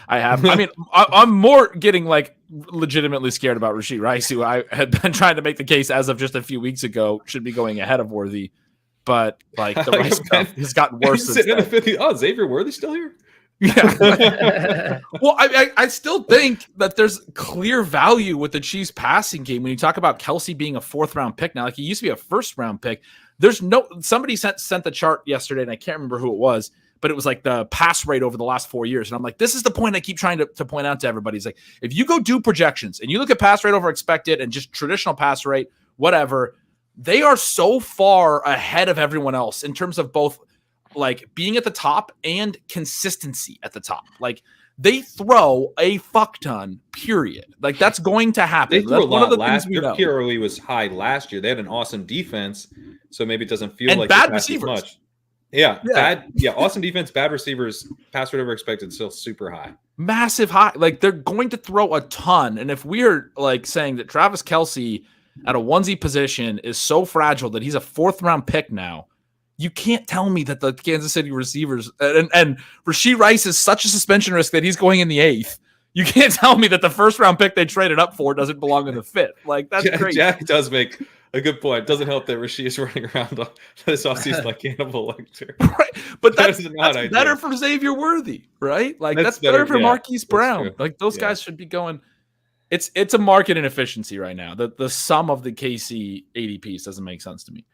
have. I'm more getting like legitimately scared about Rashid Rice, who I had been trying to make the case as of just a few weeks ago should be going ahead of Worthy, but like the Rice stuff has gotten worse. Sitting in the 50. Oh, Xavier Worthy still here? Yeah. Well, I still think that there's clear value with the Chiefs passing game when you talk about Kelsey being a 4th round pick now. Like he used to be a 1st round pick. Somebody sent the chart yesterday, and I can't remember who it was, but it was like the pass rate over the last 4 years. And I'm like, this is the point I keep trying to point out to everybody. It's like, if you go do projections and you look at pass rate over expected and just traditional pass rate, whatever, they are so far ahead of everyone else in terms of both like being at the top and consistency at the top. Like they throw a fuck ton, period. Like, that's going to happen. They threw That's a one lot of the last things we year. know. PROE was high last year. They had an awesome defense, so maybe it doesn't feel And like bad they passed as receivers. much. Yeah, Yeah. bad. Yeah, awesome defense, bad receivers. Pass rate over expected, still super high. Massive high. Like, they're going to throw a ton. And if we're like saying that Travis Kelce at a onesie position is so fragile that he's a 4th-round pick now, you can't tell me that the Kansas City receivers and Rashee Rice is such a suspension risk that he's going in the 8th. You can't tell me that the 1st-round pick they traded up for doesn't belong in the 5th. Like, that's crazy. Jack does make a good point. Doesn't help that Rashee is running around this offseason like Hannibal Lecter. Right. But that's not better for Xavier Worthy, right? Like, that's better, better for Marquise Brown. true. Like, those guys should be going. It's a market inefficiency right now. The sum of the KC ADPs doesn't make sense to me.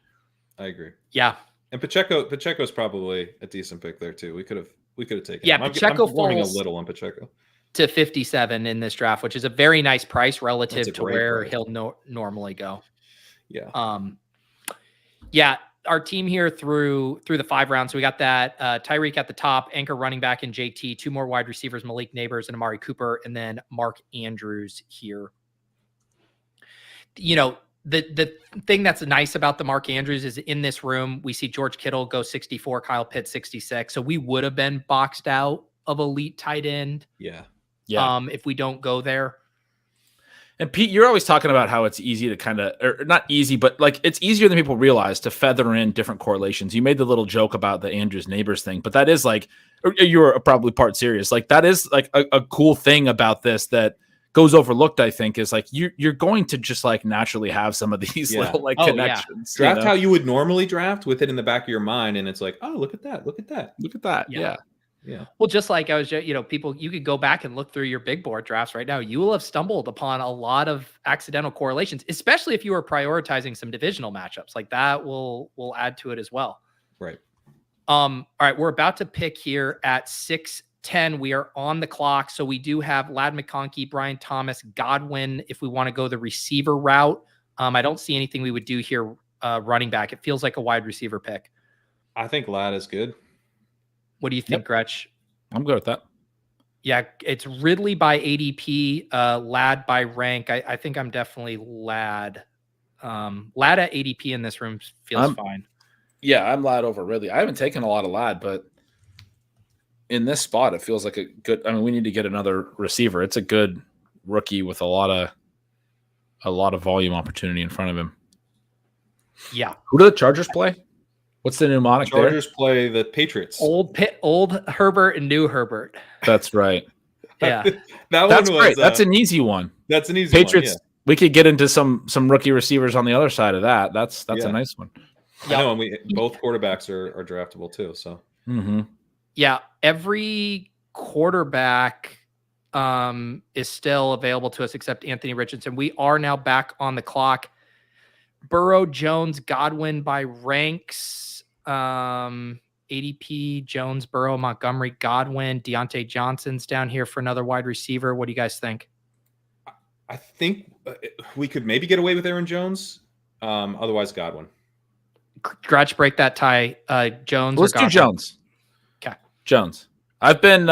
I agree. Yeah. And Pacheco's probably a decent pick there too. We could have taken Yeah, him. Pacheco I'm warning a falls little on Pacheco. to 57 in this draft, which is a very nice price That's relative a to great where price. he'll normally go. Yeah. Yeah, our team here through the 5 rounds. So we got that Tyreek at the top, anchor running back in JT, 2 more wide receivers, Malik Neighbors and Amari Cooper, and then Mark Andrews here. You know, the thing that's nice about the Mark Andrews is in this room, we see George Kittle go 64, Kyle Pitts 66. So we would have been boxed out of elite tight end. Yeah. If we don't go there. And Pete, you're always talking about how it's easy to kind of, or not easy, but like it's easier than people realize to feather in different correlations. You made the little joke about the Andrews Neighbors thing, but that is like, you were probably part serious. Like that is like a cool thing about this that goes overlooked, I think, is like you're going to just like naturally have some of these little like connections. Draft you know? how you would normally draft with it in the back of your mind, and it's like, oh, look at that. Look at that. Yeah. Well, just like I was, people, you could go back and look through your big board drafts right now. You will have stumbled upon a lot of accidental correlations, especially if you are prioritizing some divisional matchups. Like that will add to it as well. Right. All right, we're about to pick here at 6:10. We are on the clock, so we do have Ladd McConkey, Brian Thomas, Godwin. If we want to go the receiver route, I don't see anything we would do here. Running back, it feels like a wide receiver pick. I think Ladd is good. What do you think, Gretch? I'm good with that. Yeah, it's Ridley by ADP, Ladd by rank. I think I'm definitely Ladd. Ladd at ADP in this room feels fine. Yeah, I'm Ladd over Ridley. I haven't taken a lot of Ladd, but in this spot, it feels like a good. I mean, we need to get another receiver. It's a good rookie with a lot of volume opportunity in front of him. Yeah. Who do the Chargers play? What's the mnemonic there? Chargers play the Patriots. Old Herbert and new Herbert. That's right. Yeah. That's great. That's an easy one. That's an easy Patriots. one. Yeah. We could get into some rookie receivers on the other side of that. That's a nice one. I know, and both quarterbacks are draftable too. So yeah, every quarterback is still available to us except Anthony Richardson. We are now back on the clock. Burrow, Jones, Godwin by ranks. ADP, Jones, Burrow, Montgomery, Godwin, Deontay Johnson's down here for another wide receiver. What do you guys think? I think we could maybe get away with Aaron Jones. Otherwise, Godwin. Gretch, break that tie. Jones. Let's do Jones. Okay. Jones. I've been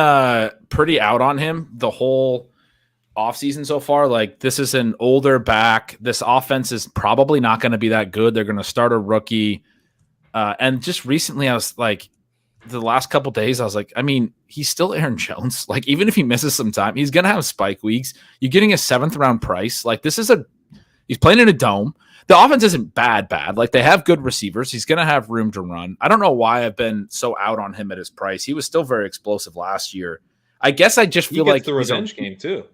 pretty out on him the whole offseason so far. Like, this is an older back. This offense is probably not going to be that good. They're going to start a rookie. And just recently, I was like, the last couple days, I was like, I mean, he's still Aaron Jones. Like, even if he misses some time, he's going to have spike weeks. You're getting a 7th round price. Like, he's playing in a dome. The offense isn't bad. Like, they have good receivers. He's going to have room to run. I don't know why I've been so out on him at his price. He was still very explosive last year. I guess I just feel like the revenge game too.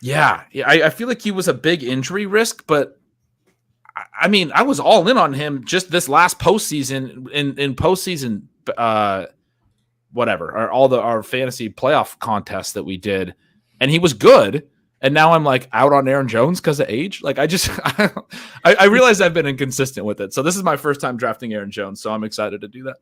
Yeah. I feel like he was a big injury risk, but I mean, I was all in on him just this last postseason in postseason, whatever, or all our fantasy playoff contests that we did, and he was good. And now I'm like out on Aaron Jones because of age. Like, I realize I've been inconsistent with it. So this is my first time drafting Aaron Jones. So I'm excited to do that.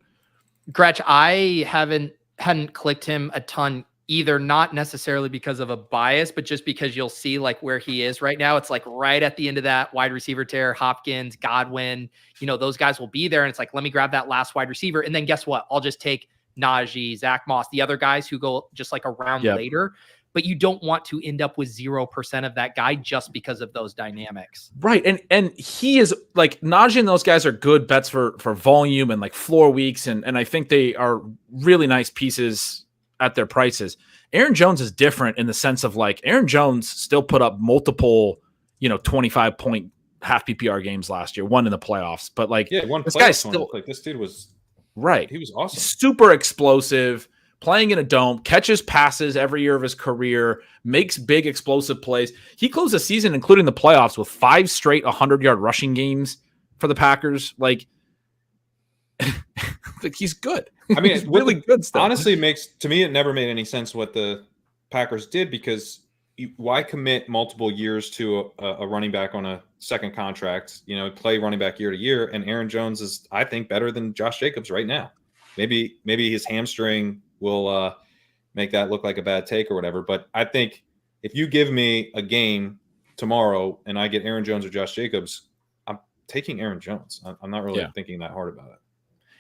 Gretch, I hadn't clicked him a ton either, not necessarily because of a bias, but just because you'll see like where he is right now. It's like right at the end of that wide receiver tier, Hopkins, Godwin, those guys will be there. And it's like, let me grab that last wide receiver. And then guess what? I'll just take Najee, Zach Moss, the other guys who go just like a round Yep. later. But you don't want to end up with 0% of that guy just because of those dynamics. Right. And he is like Najee and those guys are good bets for volume and like floor weeks. And I think they are really nice pieces at their prices. Aaron Jones is different in the sense of like Aaron Jones still put up multiple, 25 point half PPR games last year, one in the playoffs. But like this guy's still like this dude was right. He was awesome. Super explosive. Playing in a dome, catches passes every year of his career, makes big explosive plays. He closed the season, including the playoffs, with 5 straight 100-yard rushing games for the Packers. Like he's good. I mean, it's really good stuff. Honestly, it never made any sense what the Packers did because why commit multiple years to a running back on a second contract? Play running back year to year, and Aaron Jones is, I think, better than Josh Jacobs right now. Maybe his hamstring will make that look like a bad take or whatever. But I think if you give me a game tomorrow and I get Aaron Jones or Josh Jacobs, I'm taking Aaron Jones. I'm not really thinking that hard about it.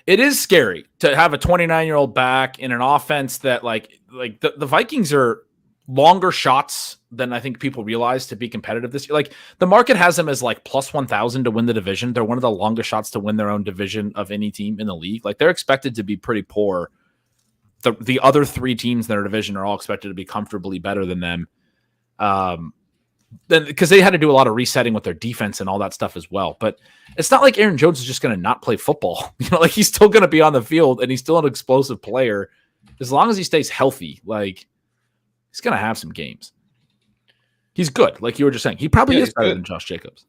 It is scary to have a 29-year-old back in an offense that like the Vikings are longer shots than I think people realize to be competitive this year. Like the market has them as like plus 1,000 to win the division. They're one of the longest shots to win their own division of any team in the league. Like they're expected to be pretty poor. The other 3 teams in their division are all expected to be comfortably better than them. Then because they had to do a lot of resetting with their defense and all that stuff as well. But it's not like Aaron Jones is just going to not play football. Like he's still going to be on the field and he's still an explosive player as long as he stays healthy. Like he's going to have some games. He's good. Like you were just saying, he probably is better than Josh Jacobs.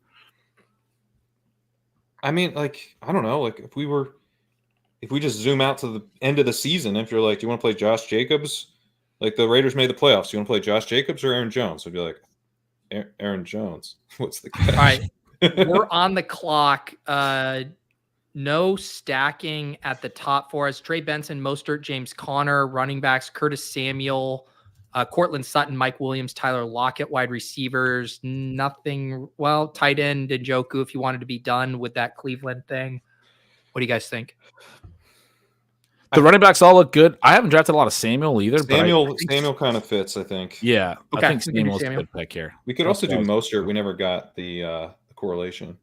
I mean, like, I don't know. Like if we just zoom out to the end of the season, if you're like, do you want to play Josh Jacobs? Like the Raiders made the playoffs. Do you want to play Josh Jacobs or Aaron Jones? I'd be like, Aaron Jones. What's the catch? All right. We're on the clock. No stacking at the top for us. Trey Benson, Mostert, James Conner, running backs, Curtis Samuel, Cortland Sutton, Mike Williams, Tyler Lockett, wide receivers. Nothing. Well, tight end, Njoku, if you wanted to be done with that Cleveland thing. What do you guys think? The running backs all look good. I haven't drafted a lot of Samuel either. Samuel kind of fits, I think. Yeah. Okay. I think Samuel's a good pick here. We could also do Mostert. We never got the correlation.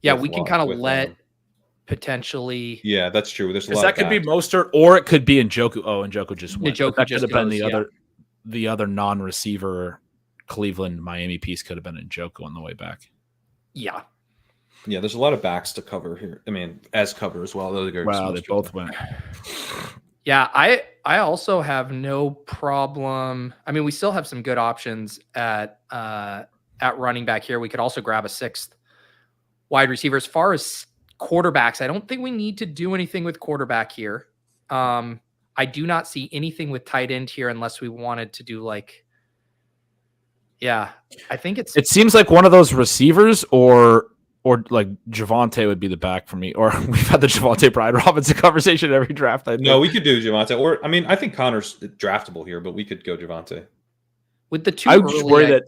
Yeah, we can kind of let potentially. Yeah, that's true. There's a lot that could be Mostert or it could be Njoku. Oh, Njoku just went. Njoku That just could have been goes, the other non-receiver Cleveland Miami piece could have been Njoku on the way back. Yeah. Yeah, there's a lot of backs to cover here. I mean, as cover as well. Wow, they both went. Yeah, I also have no problem. I mean, we still have some good options at running back here. We could also grab a 6th wide receiver. As far as quarterbacks, I don't think we need to do anything with quarterback here. I do not see anything with tight end here unless we wanted to do like, yeah, I think it seems like one of those receivers or like Javonte would be the back for me. Or we've had the Javonte Brian Robinson conversation every draft. No, we could do Javonte. Or I mean, I think Connor's draftable here, but we could go Javonte. With the 2 I would just worry that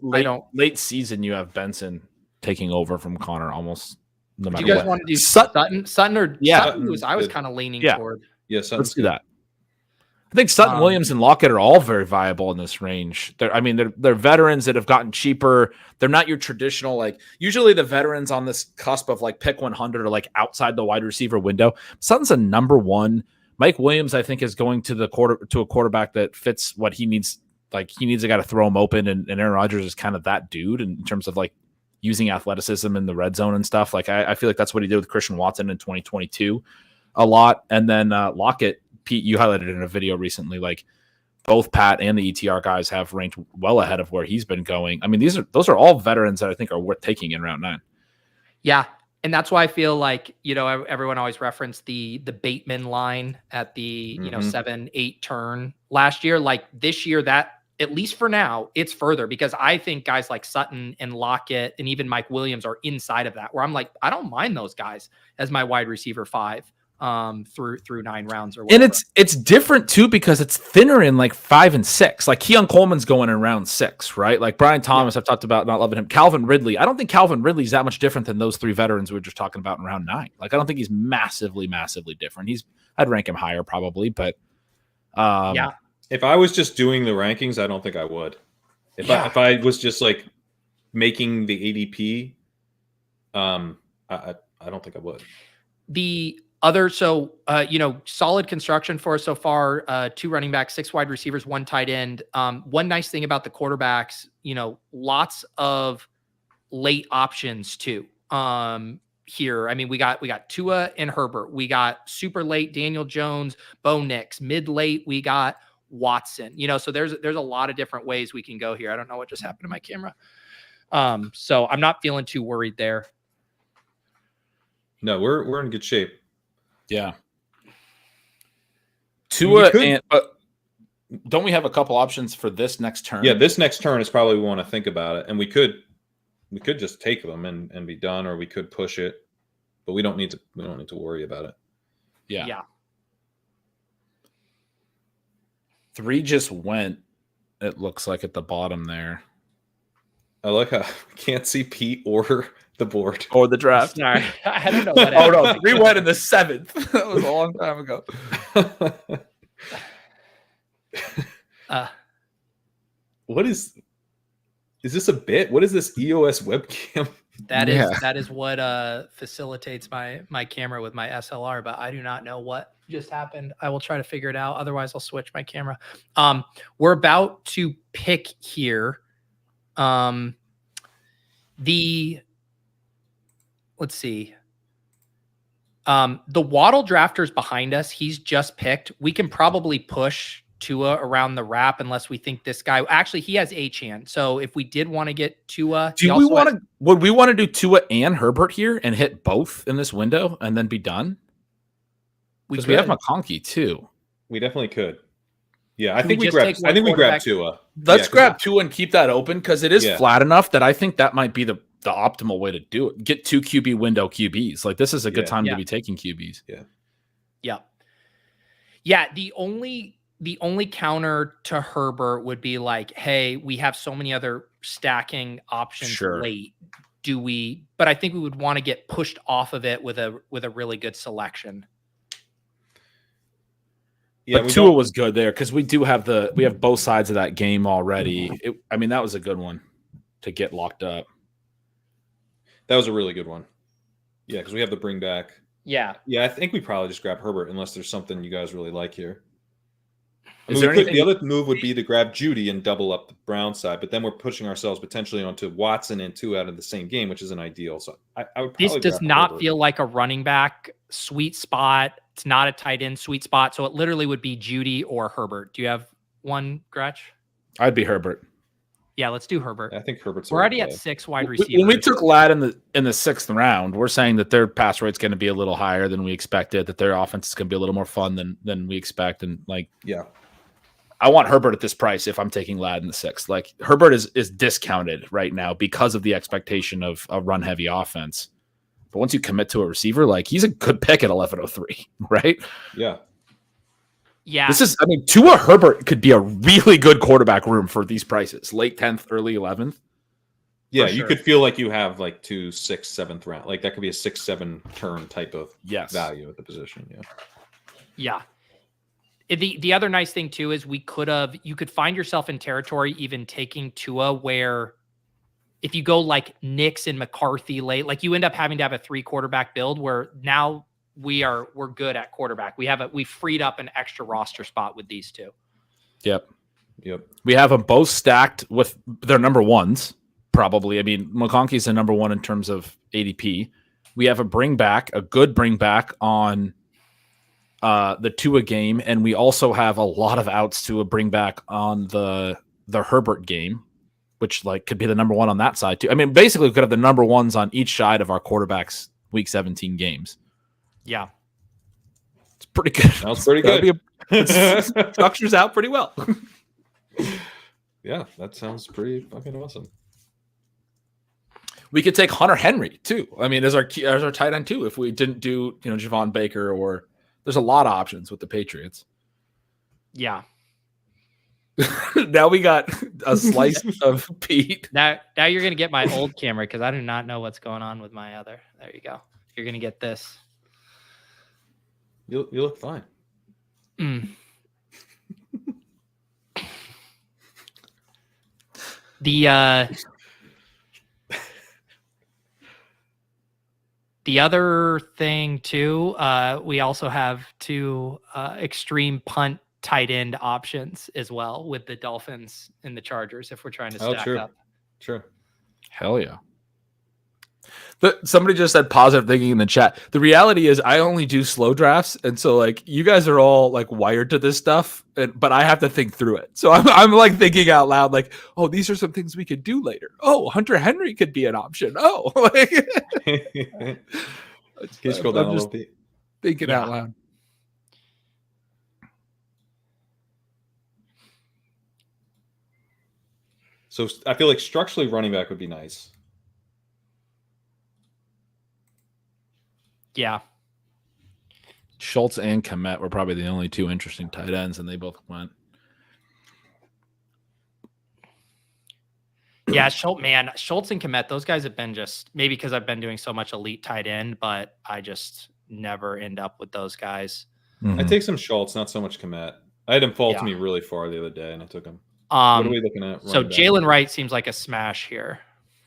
late season you have Benson taking over from Connor almost no matter what. Do you guys what. want to do Sutton or Sutton? I was kind of leaning toward. Yeah, let's do that. I think Sutton, Williams, and Lockett are all very viable in this range. They're veterans that have gotten cheaper. They're not your traditional, like, usually the veterans on this cusp of like pick 100 are like outside the wide receiver window. Sutton's a number 1. Mike Williams, I think, is going to a quarterback that fits what he needs. Like he needs a guy to throw him open, and Aaron Rodgers is kind of that dude in terms of like using athleticism in the red zone and stuff. Like I feel like that's what he did with Christian Watson in 2022 a lot. And then Lockett, Pete, you highlighted in a video recently, like both Pat and the ETR guys have ranked well ahead of where he's been going. I mean, those are all veterans that I think are worth taking in round 9. Yeah. And that's why I feel like, everyone always referenced the Bateman line at the, 7-8 turn last year. Like this year, that at least for now, it's further because I think guys like Sutton and Lockett and even Mike Williams are inside of that where I'm like, I don't mind those guys as my wide receiver 5 through 9 rounds or whatever. And it's different too because it's thinner in like 5 and 6. Like Keon Coleman's going in round 6, right? Like Brian Thomas, I've talked about not loving him. Calvin Ridley, I don't think Calvin Ridley's that much different than those 3 veterans we were just talking about in round 9. Like I don't think he's massively different. He's I'd rank him higher probably, but Yeah. If I was just doing the rankings, I don't think I would. If I was just like making the ADP, I don't think I would. The other, solid construction for us so far, 2 running backs, 6 wide receivers, 1 tight end. One nice thing about the quarterbacks, lots of late options too. Here, I mean, we got Tua and Herbert. We got super late Daniel Jones, Bo Nix. Mid late, we got Watson. So there's a lot of different ways we can go here. I don't know what just happened to my camera. So I'm not feeling too worried there. No, we're in good shape. Yeah. Tua but don't we have a couple options for this next turn? Yeah, this next turn is probably we want to think about it, and we could just take them and be done, or we could push it, but we don't need to worry about it. Yeah. 3 just went, it looks like, at the bottom there. I like how we can't see Pete or the board or the draft. Sorry, I don't know what Oh no, 3 went in the 7th. That was a long time ago. What is this a bit? What is this EOS webcam? That is what facilitates my camera with my SLR, but I do not know what just happened. I will try to figure it out. Otherwise, I'll switch my camera. We're about to pick here. Let's see. The Waddle drafter's behind us. He's just picked. We can probably push Tua around the wrap unless we think this guy actually he has Achane. So if we did want to get Tua, would we want to do Tua and Herbert here and hit both in this window and then be done? Because we have McConkey too. We definitely could. Yeah, I think we grab Tua. Let's grab Tua and keep that open because it is flat enough that I think that might be the optimal way to do it. Get 2 QB window QBs. Like this is a good time to be taking QBs. Yeah. The only counter to Herbert would be like, hey, we have so many other stacking options late. Do we? But I think we would want to get pushed off of it with a really good selection. Yeah, but Tua was good there because we have both sides of that game already. That was a good one to get locked up. That was a really good one. Yeah, because we have the bring back. Yeah. Yeah, I think we probably just grab Herbert unless there's something you guys really like here. The other move would be to grab Judy and double up the Brown side, but then we're pushing ourselves potentially onto Watson and 2 out of the same game, which isn't ideal. So I would probably this does not Herbert. feel like a running back sweet spot. It's not a tight end sweet spot. So it literally would be Judy or Herbert. Do you have one, Gretch? I'd be Herbert. Yeah, let's do Herbert. I think Herbert's we're already at 6 wide receivers. When we took Ladd in the 6th round, we're saying that their pass rate's going to be a little higher than we expected, that their offense is going to be a little more fun than we expect. And I want Herbert at this price if I'm taking Ladd in the 6th. Like Herbert is discounted right now because of the expectation of a run heavy offense. But once you commit to a receiver, like he's a good pick at 1103, right? Yeah. Yeah. Tua Herbert could be a really good quarterback room for these prices. Late 10th, early 11th. Yeah, you could feel like you have like 2 6th, 7th round. Like that could be a 6-7 turn type of value at the position. Yeah. The other nice thing too is you could find yourself in territory even taking Tua where if you go like Nix and McCarthy late, like you end up having to have a 3 quarterback build where now we're good at quarterback. We freed up an extra roster spot with these 2. Yep. We have them both stacked with their number ones, probably. I mean, McConkey's the number 1 in terms of ADP. We have a good bring back on the Tua game, and we also have a lot of outs to a bring back on the Herbert game, which like could be the number 1 on that side too. I mean, basically we could have the number 1s on each side of our quarterbacks week 17 games. Yeah. It's pretty good. Sounds pretty good. It structures out pretty well. Yeah, that sounds pretty fucking awesome. We could take Hunter Henry too. I mean, as our tight end too, if we didn't do, Javon Baker, or there's a lot of options with the Patriots. Yeah. Now we got a slice of Pete. Now you're going to get my old camera because I do not know what's going on with my other. There you go. You're going to get this. You look fine. Mm. The other thing too, we also have two extreme punt tight end options as well with the Dolphins and the Chargers if we're trying to stack up. True. Hell yeah. Somebody just said positive thinking in the chat. The reality is I only do slow drafts. And so like you guys are all like wired to this stuff, but I have to think through it. So I'm like thinking out loud, like, oh, these are some things we could do later. Oh, Hunter Henry could be an option. Oh, like, Can you scroll down a little bit? Thinking out loud. So I feel like structurally running back would be nice. Yeah. Schultz and Komet were probably the only two interesting tight ends, and they both went. Yeah, Schultz and Komet, those guys have been just maybe because I've been doing so much elite tight end, but I just never end up with those guys. I take some Schultz, not so much Komet. I had him fall to me really far the other day, and I took him. What are we looking at? So Jaylen Wright seems like a smash here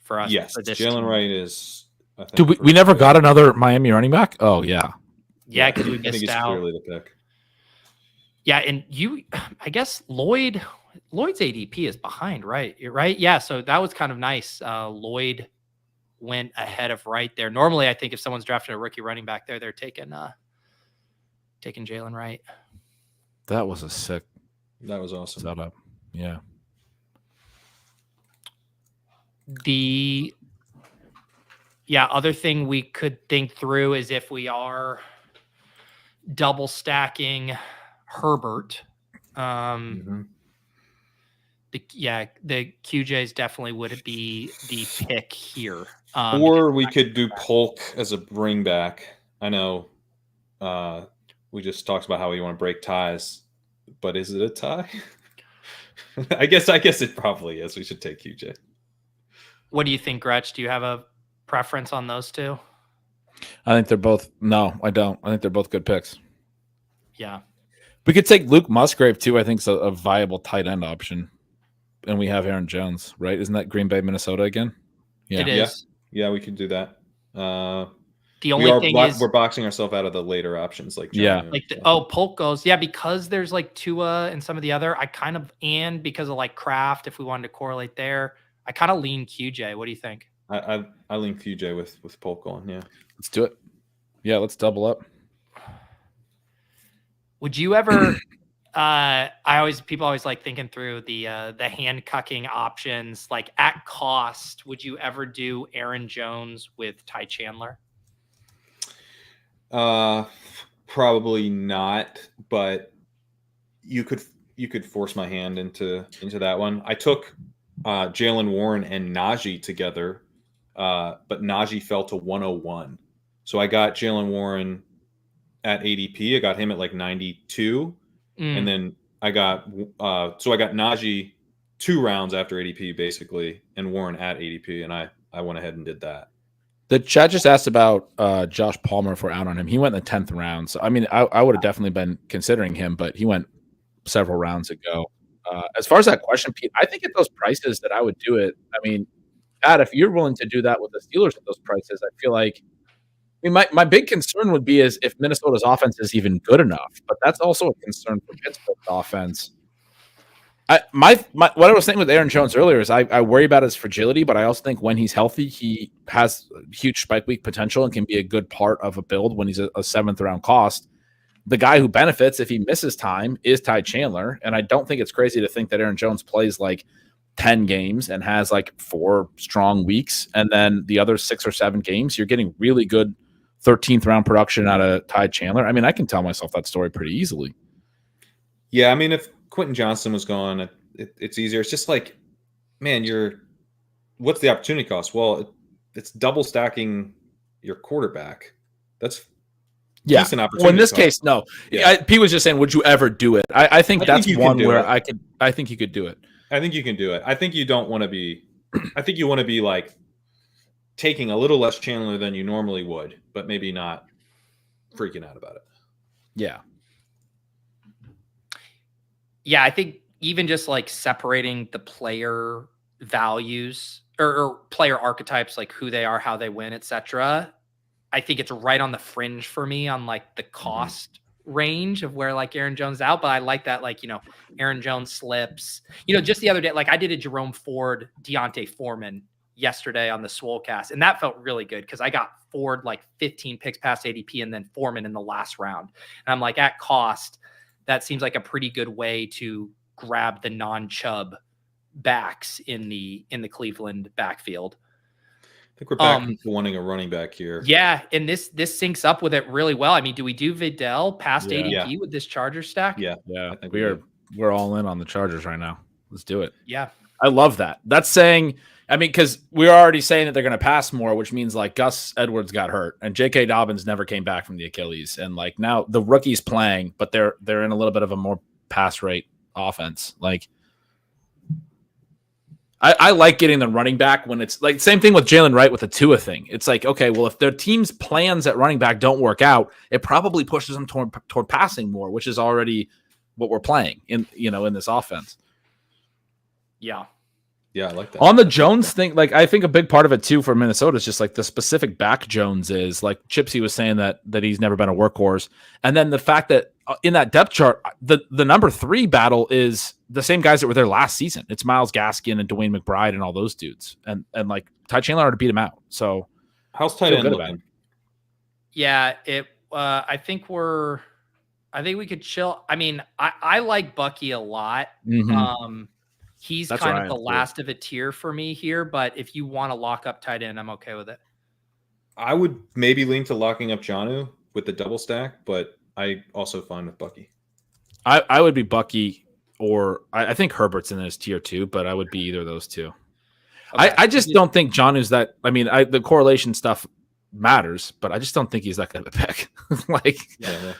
for us. Yes, Jaylen Wright is. I think, Dude, we never got another Miami running back? Oh, yeah. Yeah, because we missed out. Clearly the pick. Yeah, and I guess Lloyd's ADP is behind, right? Right? Yeah, so that was kind of nice. Lloyd went ahead of Wright there. Normally, I think if someone's drafting a rookie running back there, they're taking Jaylen Wright. That was a sick. That was awesome. Setup. Yeah. Other thing we could think through is if we are double stacking Herbert. The QJs definitely would be the pick here. Or we could do Polk as a bring back. I know we just talked about how we want to break ties, but is it a tie? I guess it probably is. We should take QJ. What do you think, Gretch? Do you have a preference on those two? I think they're both. No, I don't. I think they're both good picks. Yeah. We could take Luke Musgrave too. I think is a viable tight end option. And we have Aaron Jones, right? Isn't that Green Bay, Minnesota again? Yeah. It is. Yeah, we could do that. The only thing is we're boxing ourselves out of the later options, like Polk goes, because there's like Tua and some of the other. I kind of because of like Kraft, if we wanted to correlate there, I kind of lean QJ. What do you think? I lean QJ with Polk on. Yeah, let's do it. Yeah, let's double up. Would you ever? People always like thinking through the hand cucking options. Like at cost, would you ever do Aaron Jones with Ty Chandler? Probably not, but you could force my hand into that one. I took Jaylen Warren and Najee together, but Najee fell to 101. So I got Jaylen Warren at ADP. I got him at like 92. And then I got Najee 2 rounds after ADP basically, and Warren at ADP, and I went ahead and did that. The chat just asked about Josh Palmer if we're out on him. He went in the 10th round. So, I mean, I would have definitely been considering him, but he went several rounds ago. As far as that question, Pete, I think at those prices that I would do it. I mean, Pat, if you're willing to do that with the Steelers at those prices, I feel like my big concern would be is if Minnesota's offense is even good enough, but that's also a concern for Pittsburgh's offense. What I was saying with Aaron Jones earlier is I worry about his fragility, but I also think when he's healthy, he has huge spike week potential and can be a good part of a build when he's a 7th round cost. The guy who benefits if he misses time is Ty Chandler, and I don't think it's crazy to think that Aaron Jones plays like 10 games and has like 4 strong weeks, and then the other 6 or 7 games, you're getting really good 13th round production out of Ty Chandler. I mean, I can tell myself that story pretty easily. Yeah, I mean, if Quentin Johnson was gone, it's easier. It's just like, man, what's the opportunity cost? Well, it's double stacking your quarterback. That's decent opportunity. Well, in this case, no. Yeah. Pete was just saying, would you ever do it? I think that's one where I think you could do it. I think you can do it. I think you don't want to be. I think you want to be like taking a little less Chandler than you normally would, but maybe not freaking out about it. Yeah. Yeah, I think even just like separating the player values or player archetypes, like who they are, how they win, etc. I think it's right on the fringe for me on like the cost range of where like Aaron Jones is out. But I like that, like, Aaron Jones slips. Just the other day, like I did a Jerome Ford, Deontay Foreman yesterday on the Swolecast, and that felt really good because I got Ford like 15 picks past ADP and then Foreman in the last round. And I'm like, at cost, that seems like a pretty good way to grab the non-Chubb backs in the Cleveland backfield. I think we're back to wanting a running back here. Yeah, and this syncs up with it really well. I mean, do we do Vidal past ADP with this Charger stack? Yeah. Yeah. I think We're all in on the Chargers right now. Let's do it. Yeah. I love that. That's saying, I mean, because we're already saying that they're going to pass more, which means like Gus Edwards got hurt and J.K. Dobbins never came back from the Achilles. And like now the rookie's playing, but they're in a little bit of a more pass rate offense. Like I like getting the running back when it's like same thing with Jalen Wright with the Tua thing. It's like, okay, well, if their team's plans at running back don't work out, it probably pushes them toward passing more, which is already what we're playing in this offense. Yeah. Yeah, I like that. On the Jones thing, like I think a big part of it too for Minnesota is just like the specific back Jones is. Like Chipsy was saying that he's never been a workhorse, and then the fact that in that depth chart, the number 3 battle is the same guys that were there last season. It's Myles Gaskin and Dwayne McBride and all those dudes, and like Ty Chandler already beat him out. So how's tight end looking? Yeah, I think we could chill. I mean, I like Bucky a lot. Mm-hmm. He's That's kind of right, the last of a tier for me here, but if you want to lock up tight end, I'm okay with it. I would maybe lean to locking up Jonnu with the double stack, but I also fine with Bucky. I would be Bucky, or I think Herbert's in this tier too, but I would be either of those two. Okay. I just don't think Jonnu's that. I mean, the correlation stuff matters, but I just don't think he's that good of a pick. Like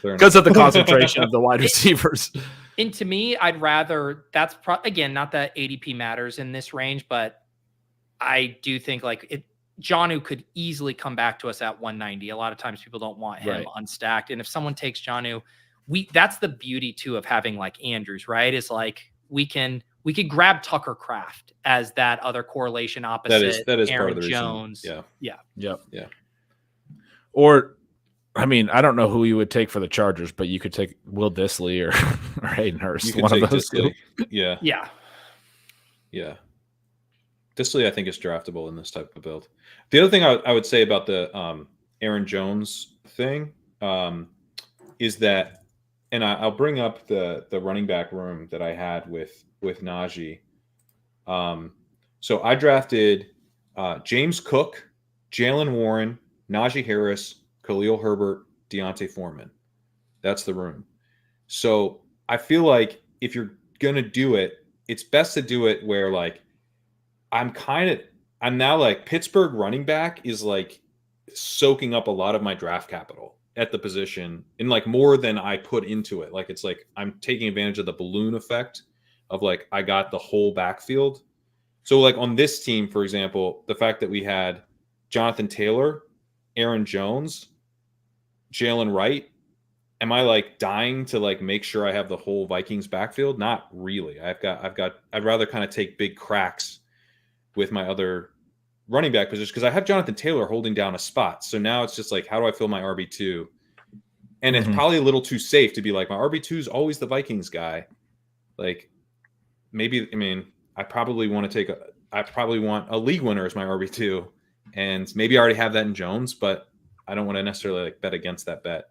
because of the concentration of the wide receivers. And to me, I'd rather again, not that ADP matters in this range, but I do think like Jonnu could easily come back to us at 190. A lot of times people don't want him unstacked. And if someone takes Jonnu, that's the beauty too of having like Andrews, right? Is like we could grab Tucker Kraft as that other correlation opposite. That is Aaron part of the Jones. reason. Yeah. Or I mean, I don't know who you would take for the Chargers, but you could take Will Dissly or Hayden Hurst. You could one take of those Dissly. two. Yeah. Dissly, I think, is draftable in this type of build. The other thing I would say about the Aaron Jones thing is that, and I'll bring up the running back room that I had with Najee. So I drafted James Cook, Jalen Warren, Najee Harris, Khalil Herbert, Deontay Foreman. That's the room. So I feel like if you're going to do it, it's best to do it where like I'm now like Pittsburgh running back is like soaking up a lot of my draft capital at the position and like more than I put into it. Like it's like I'm taking advantage of the balloon effect of like I got the whole backfield. So like on this team, for example, the fact that we had Jonathan Taylor, Aaron Jones, Jalen Wright, am I like dying to like make sure I have the whole Vikings backfield? Not really. I'd rather kind of take big cracks with my other running back position because I have Jonathan Taylor holding down a spot. So now it's just like, how do I fill my RB2? And it's probably a little too safe to be like, my RB2 is always the Vikings guy. Like maybe, I mean, I probably want a league winner as my RB2. And maybe I already have that in Jones, but I don't want to necessarily like bet against that bet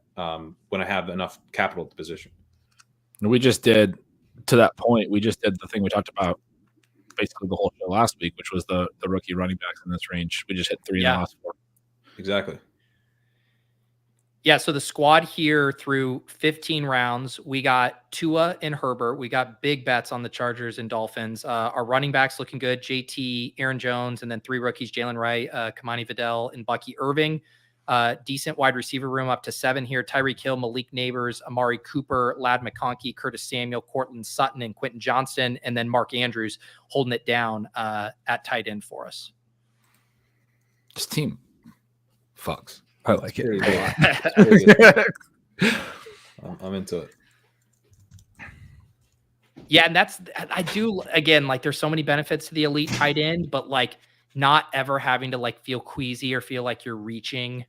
when I have enough capital at the position. We just did, to that point, we just did the thing we talked about basically the whole show last week, which was the rookie running backs in this range. We just hit 3 in the last 4. Exactly. Yeah, so the squad here through 15 rounds, we got Tua and Herbert. We got big bets on the Chargers and Dolphins. Our running backs looking good. JT, Aaron Jones, and then 3 rookies, Jalen Wright, Kamani Vidal, and Bucky Irving. Decent wide receiver room up to 7 here. Tyreek Hill, Malik Neighbors, Amari Cooper, Ladd McConkey, Curtis Samuel, Cortland Sutton, and Quentin Johnston, and then Mark Andrews holding it down at tight end for us. This team fucks. I like it. I'm into it. Yeah, and I do, again, like there's so many benefits to the elite tight end, but like not ever having to like feel queasy or feel like you're reaching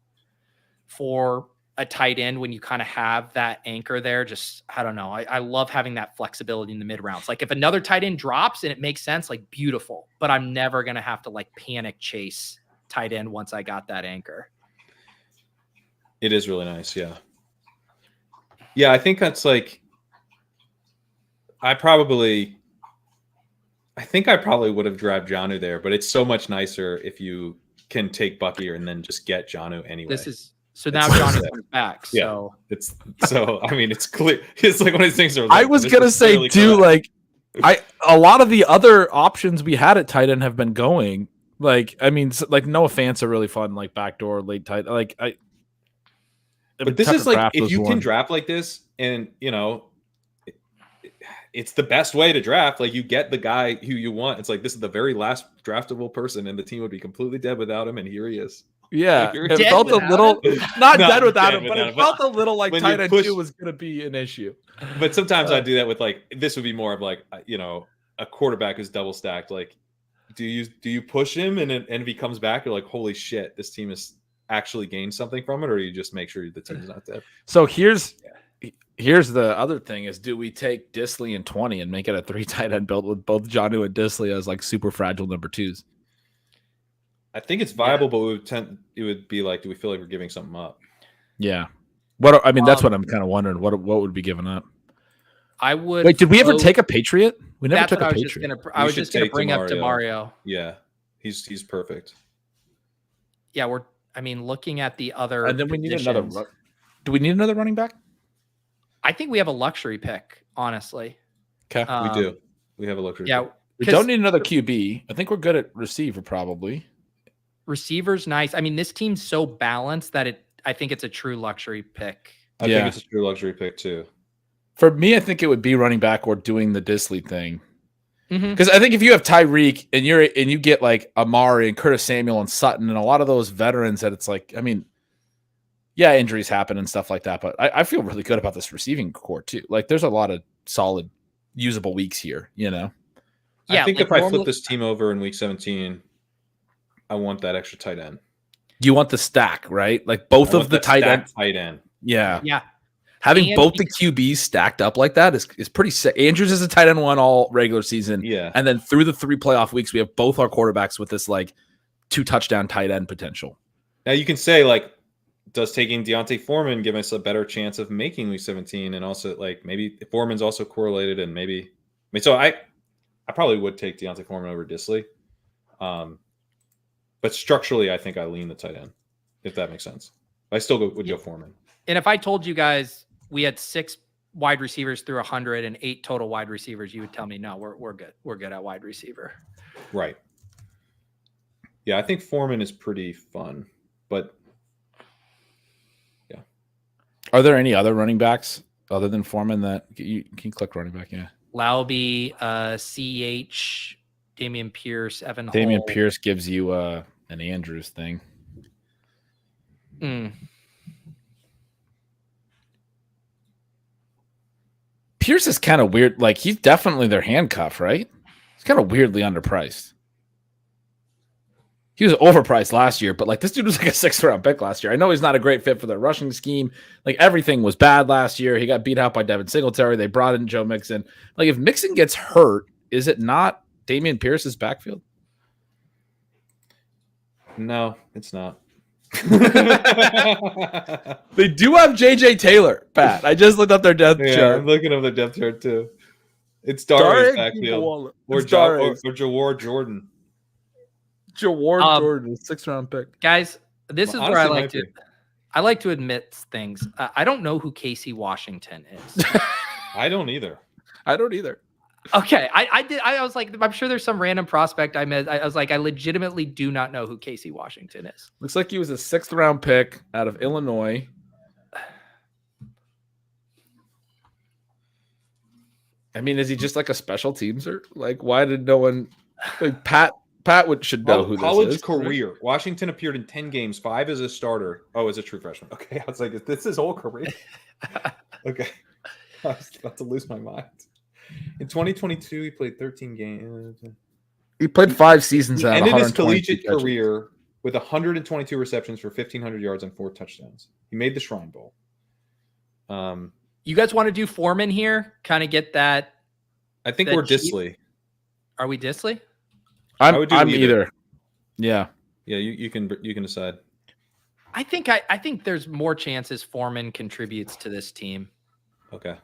for a tight end when you kind of have that anchor there. Just, I don't know. I love having that flexibility in the mid rounds. Like if another tight end drops and it makes sense, like beautiful, but I'm never going to have to like panic chase tight end once I got that anchor. It is really nice. Yeah. Yeah. I think that's like, I think I probably would have grabbed Jonnu there, but it's so much nicer if you can take Bucky and then just get Jonnu anyway. So now Jonnu comes back. So I mean, it's clear. It's like one of these things. I was gonna say too, like a lot of the other options we had at tight end have been going. Like, I mean, like Noah Fant's a really fun like backdoor late tight. Like but this is like if you can draft like this, and you know. It's the best way to draft. Like you get the guy who you want. It's like this is the very last draftable person, and the team would be completely dead without him. And here he is. Yeah, it felt a little not dead without him, but it felt a little like tight end 2 was going to be an issue. But sometimes I do that with like this would be more of like a quarterback who's double stacked. Like, do you push him and if he comes back, you're like, holy shit, this team has actually gained something from it, or you just make sure the team's not dead. So here's the other thing is, do we take Disley in 20 and make it a 3 tight end build with both Jonnu and Disley as like super fragile number 2s? I think it's viable, but it would be like, do we feel like we're giving something up? Yeah. That's what I'm kind of wondering. What would be given up? I would. Wait, did we ever take a Patriot? We never took a Patriot. I was just going to bring up DeMario. Yeah, he's perfect. Yeah, looking at the other, and then we need another. Do we need another running back? I think we have a luxury pick, honestly. Okay, we do. We have a luxury pick. We don't need another QB. I think we're good at receiver, probably. Receiver's nice. I mean, this team's so balanced that I think it's a true luxury pick. I think it's a true luxury pick, too. For me, I think it would be running back or doing the Disley thing. Because I think if you have Tyreek and you get like Amari and Curtis Samuel and Sutton and a lot of those veterans that it's like, I mean, yeah, injuries happen and stuff like that, but I feel really good about this receiving core too. Like there's a lot of solid usable weeks here, Yeah, I think if I flip this team over in week 17, I want that extra tight end. You want the stack, right? Like both of the tight end. Yeah. Yeah. Having both the QBs stacked up like that is pretty sick. Andrews is a tight end 1 all regular season. Yeah. And then through the 3 playoff weeks, we have both our quarterbacks with this like 2 touchdown tight end potential. Now you can say like, does taking Deontay Foreman give us a better chance of making week 17? And also like maybe Foreman's also correlated and so I probably would take Deontay Foreman over Disley. But structurally, I think I lean the tight end, if that makes sense. I still would go Foreman. And if I told you guys we had 6 wide receivers through 100 and 8 total wide receivers, you would tell me, no, we're good. We're good at wide receiver. Right. Yeah, I think Foreman is pretty fun, but yeah. Are there any other running backs other than Foreman that you can click running back? Yeah. Lauby, CH, Damian Pierce, Evan Hall. Damian Pierce gives you an Andrews thing. Pierce is kind of weird. Like he's definitely their handcuff, right? He's kind of weirdly underpriced. He was overpriced last year, but like this dude was like a 6th round pick last year. I know he's not a great fit for their rushing scheme. Like everything was bad last year. He got beat out by Devin Singletary. They brought in Joe Mixon. Like if Mixon gets hurt, is it not Damian Pierce's backfield? No, it's not. They do have JJ Taylor, Pat. I just looked up their depth chart. I'm looking up the depth chart too. It's Darius backfield or Jawar Jordan. Jawar Jordan, 6th round pick. Guys, this is where I like to admit things. I don't know who Casey Washington is. I don't either. Okay, I was like, I'm sure there's some random prospect I missed. I was like, I legitimately do not know who Casey Washington is. Looks like he was a 6th round pick out of Illinois. I mean, is he just like a special teamser? Like, why did no one? Like Pat should know who this is. College career. Right? Washington appeared in 10 games, 5 as a starter. Oh, as a true freshman. Okay, I was like, is this his whole career? Okay. I was about to lose my mind. In 2022, he played 13 games. He played 5 seasons He out. ended his 122 collegiate catches. career with 122 receptions for 1,500 yards and 4 touchdowns. He made the Shrine Bowl. You guys want to do Foreman here? Kind of get that. I think that we're cheap- Disley. Are we Disley? I would do I'm either. either. Yeah. Yeah, you can decide. I think there's more chances Foreman contributes to this team Okay.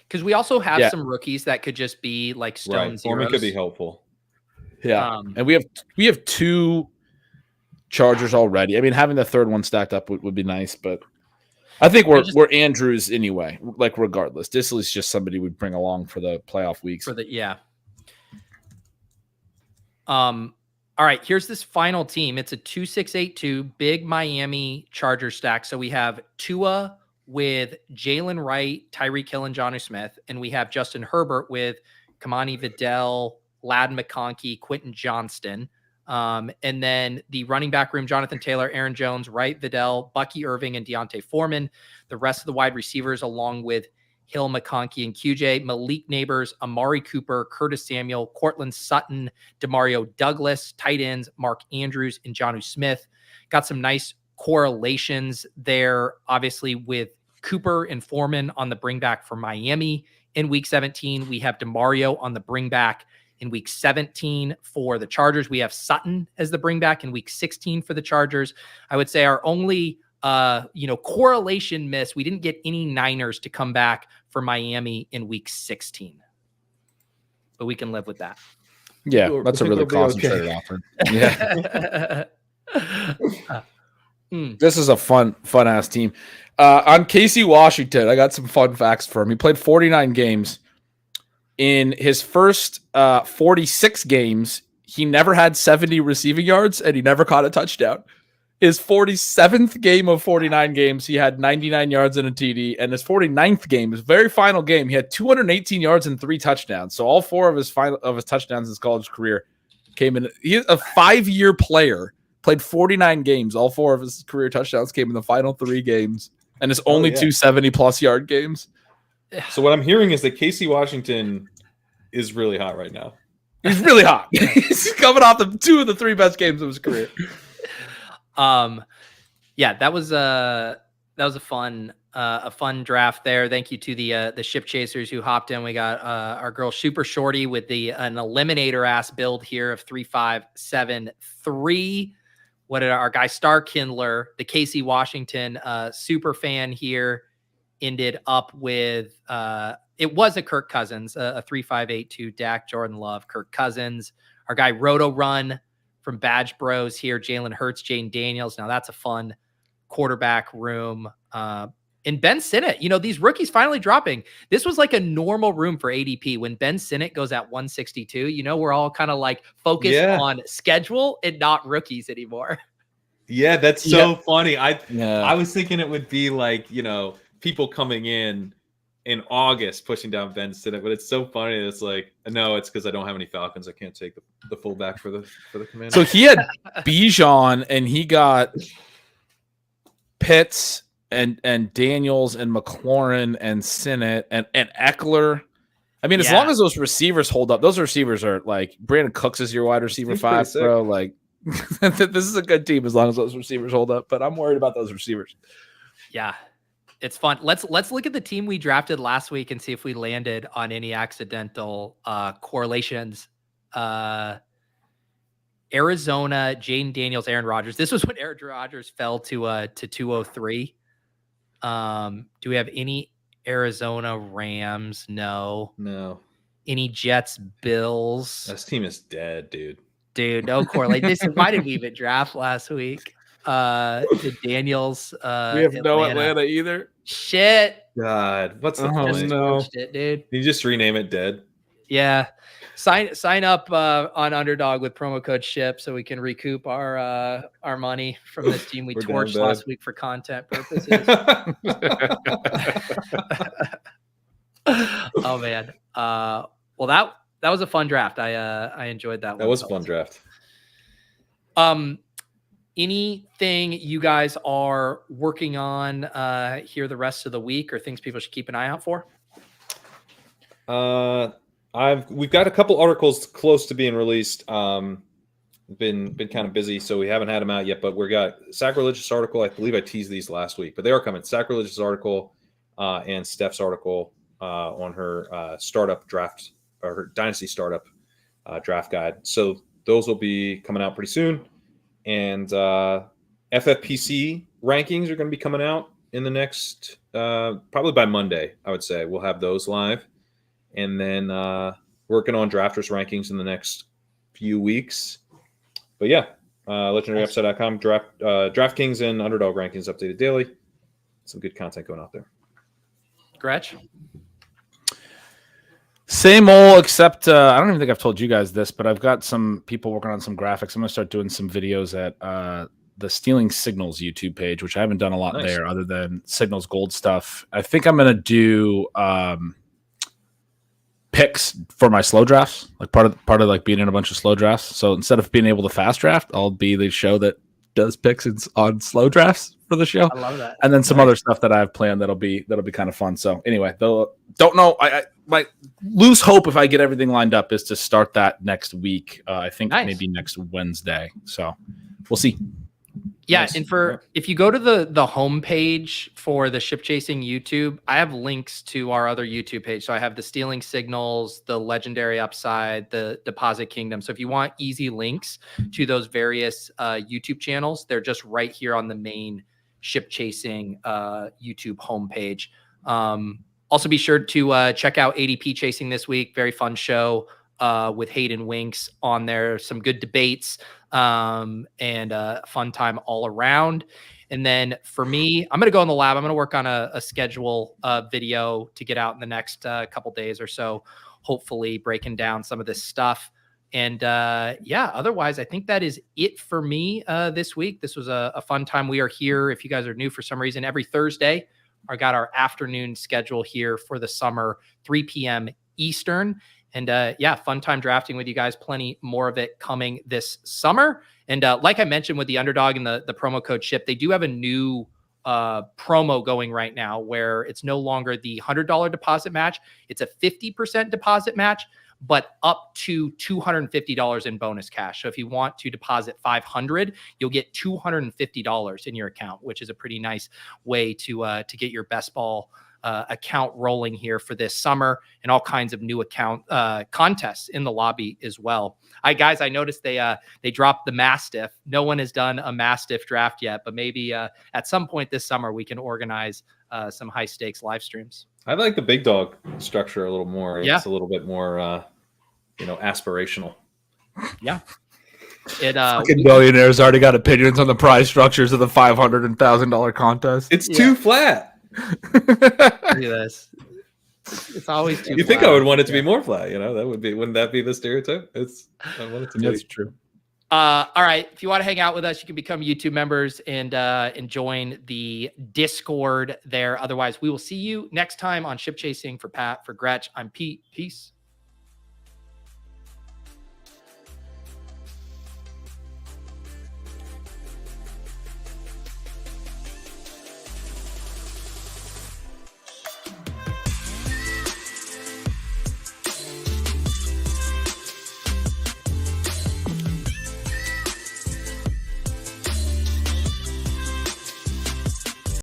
because we also have Yeah. some rookies that could just be like stone Right. Foreman zeros. could be helpful. Yeah. And we have 2 Chargers already. I mean, having the third one stacked up would be nice, but I think we're Andrews anyway. Like regardless, Disley's just somebody we'd bring along for the playoff weeks. All right, here's this final team. It's a 2-6-8-2 big Miami Charger stack. So we have Tua with Jalen Wright, Tyreek Hill, and Jonnu Smith, and we have Justin Herbert with Kamani Vidal, Ladd McConkey, Quentin Johnston. And then the running back room, Jonathan Taylor, Aaron Jones, Wright, Vidal, Bucky Irving, and Deontay Foreman. The rest of the wide receivers, along with Hill, McConkey, and QJ, Malik Neighbors, Amari Cooper, Curtis Samuel, Cortland Sutton, Demario Douglas, tight ends, Mark Andrews, and Jonnu Smith. Got some nice correlations there, obviously, with Cooper and Foreman on the bring back for Miami in week 17. We have Demario on the bring back in week 17 for the Chargers. We have Sutton as the bring back in week 16 for the Chargers. I would say our only correlation miss, we didn't get any Niners to come back for Miami in week 16, but we can live with that. Yeah, that's a really concentrated offer. Yeah. This is a fun ass team. On Casey Washington, I got some fun facts for him. He played 49 games. In his first 46 games, he never had 70 receiving yards and he never caught a touchdown. His 47th game of 49 games, he had 99 yards and a TD. And his 49th game, his very final game, he had 218 yards and 3 touchdowns. So all 4 of his touchdowns in his college career came in. He's a 5-year player, played 49 games. All 4 of his career touchdowns came in the final 3 games. And it's only 2 70-plus yard games. So what I'm hearing is that Casey Washington is really hot right now. He's really hot. He's coming off the 2 of the 3 best games of his career. Yeah, that was a fun draft there. Thank you to the ship chasers who hopped in. We got our girl Super Shorty with an eliminator ass build here of 3-5-7-3. What did our guy Star Kindler, the Casey Washington super fan here, ended up with? It was a Kirk Cousins, a 3-5-8-2 Dak, Jordan Love, Kirk Cousins. Our guy Roto Run from Badge Bros here, Jalen Hurts, Jaden Daniels. Now that's a fun quarterback room. And Ben Sinnott, these rookies finally dropping. This was like a normal room for ADP. When Ben Sinnott goes at 162, we're all kind of like focused on schedule and not rookies anymore. Yeah, that's so funny. I was thinking it would be like, people coming in August pushing down Ben Sinnott, but it's so funny. It's like, no, it's because I don't have any Falcons. I can't take the fullback for the Commanders. So he had Bijan and he got Pitts and Daniels and McLaurin and Sinnott and Eckler. I mean, as long as those receivers hold up, those receivers are like Brandon Cooks is your wide receiver 5, bro. Like this is a good team as long as those receivers hold up. But I'm worried about those receivers. Yeah. It's fun. Let's look at the team we drafted last week and see if we landed on any accidental correlations. Arizona, Jaden Daniels, Aaron Rodgers. This was when Aaron Rodgers fell to 203. Do we have any Arizona Rams? No. Any Jets, Bills? This team is dead, dude. Dude, no correlation. Why did we even draft last week? The Daniels. We have no Atlanta either. Shit. God, what's the point? No. Shit, dude. Can you just rename it Dead? Yeah. Sign up on Underdog with promo code SHIP so we can recoup our money from this team we torched last week for content purposes. Oh man. Well that was a fun draft. I enjoyed that one. That was a fun draft. anything you guys are working on here the rest of the week, or things people should keep an eye out for? We've got a couple articles close to being released. Been kind of busy, so we haven't had them out yet. But we got sacrilegious article. I believe I teased these last week, but they are coming. Sacrilegious article and Steph's article on her startup draft, or her dynasty startup draft guide. So those will be coming out pretty soon. And FFPC rankings are going to be coming out in the next probably by Monday. I would say we'll have those live, and then working on drafters rankings in the next few weeks. But yeah, legendaryupside.com, DraftKings and underdog rankings updated daily. Some good content going out there. Gretch? Same old, except I don't even think I've told you guys this, but I've got some people working on some graphics. I'm going to start doing some videos at the Stealing Signals YouTube page, which I haven't done a lot there other than Signals Gold stuff. I think I'm going to do picks for my slow drafts, like part of like being in a bunch of slow drafts. So instead of being able to fast draft, I'll be the show that does picks on slow drafts for the show. I love that. And then some other stuff that I have planned that'll be kind of fun. So anyway, don't know. I my loose hope, if I get everything lined up, is to start that next week. I think maybe next Wednesday. So we'll see. Yeah, nice. And if you go to the homepage for the Ship Chasing YouTube, I have links to our other YouTube page. So I have the Stealing Signals, the Legendary Upside, the Deposit Kingdom. So if you want easy links to those various YouTube channels, they're just right here on the main Ship Chasing YouTube homepage. Also, be sure to check out ADP Chasing this week. Very fun show with Hayden Winks on there. Some good debates. And a fun time all around. And then for me, I'm going to go in the lab. I'm going to work on a schedule video to get out in the next couple days or so, hopefully breaking down some of this stuff. And otherwise, I think that is it for me this week. This was a fun time. We are here. If you guys are new for some reason, every Thursday, I got our afternoon schedule here for the summer, 3 p.m. Eastern. And fun time drafting with you guys. Plenty more of it coming this summer. And like I mentioned with the underdog and the promo code SHIP, they do have a new promo going right now where it's no longer the $100 deposit match. It's a 50% deposit match, but up to $250 in bonus cash. So if you want to deposit $500, you'll get $250 in your account, which is a pretty nice way to get your best ball account rolling here for this summer, and all kinds of new account contests in the lobby as well. I noticed they dropped the Mastiff. No one has done a Mastiff draft yet, but maybe at some point this summer we can organize some high stakes live streams. I like the big dog structure a little more. It's a little bit more aspirational. Yeah. Fucking billionaires already got opinions on the prize structures of the $500 and $1,000 contest. It's too flat. Look at this. It's always too You flat. think I would want it to be more flat, wouldn't that be the stereotype? I want it to be. That's true. All right. If you want to hang out with us, you can become YouTube members and join the Discord there. Otherwise, we will see you next time on Ship Chasing. For Pat, for Gretch, I'm Pete. Peace.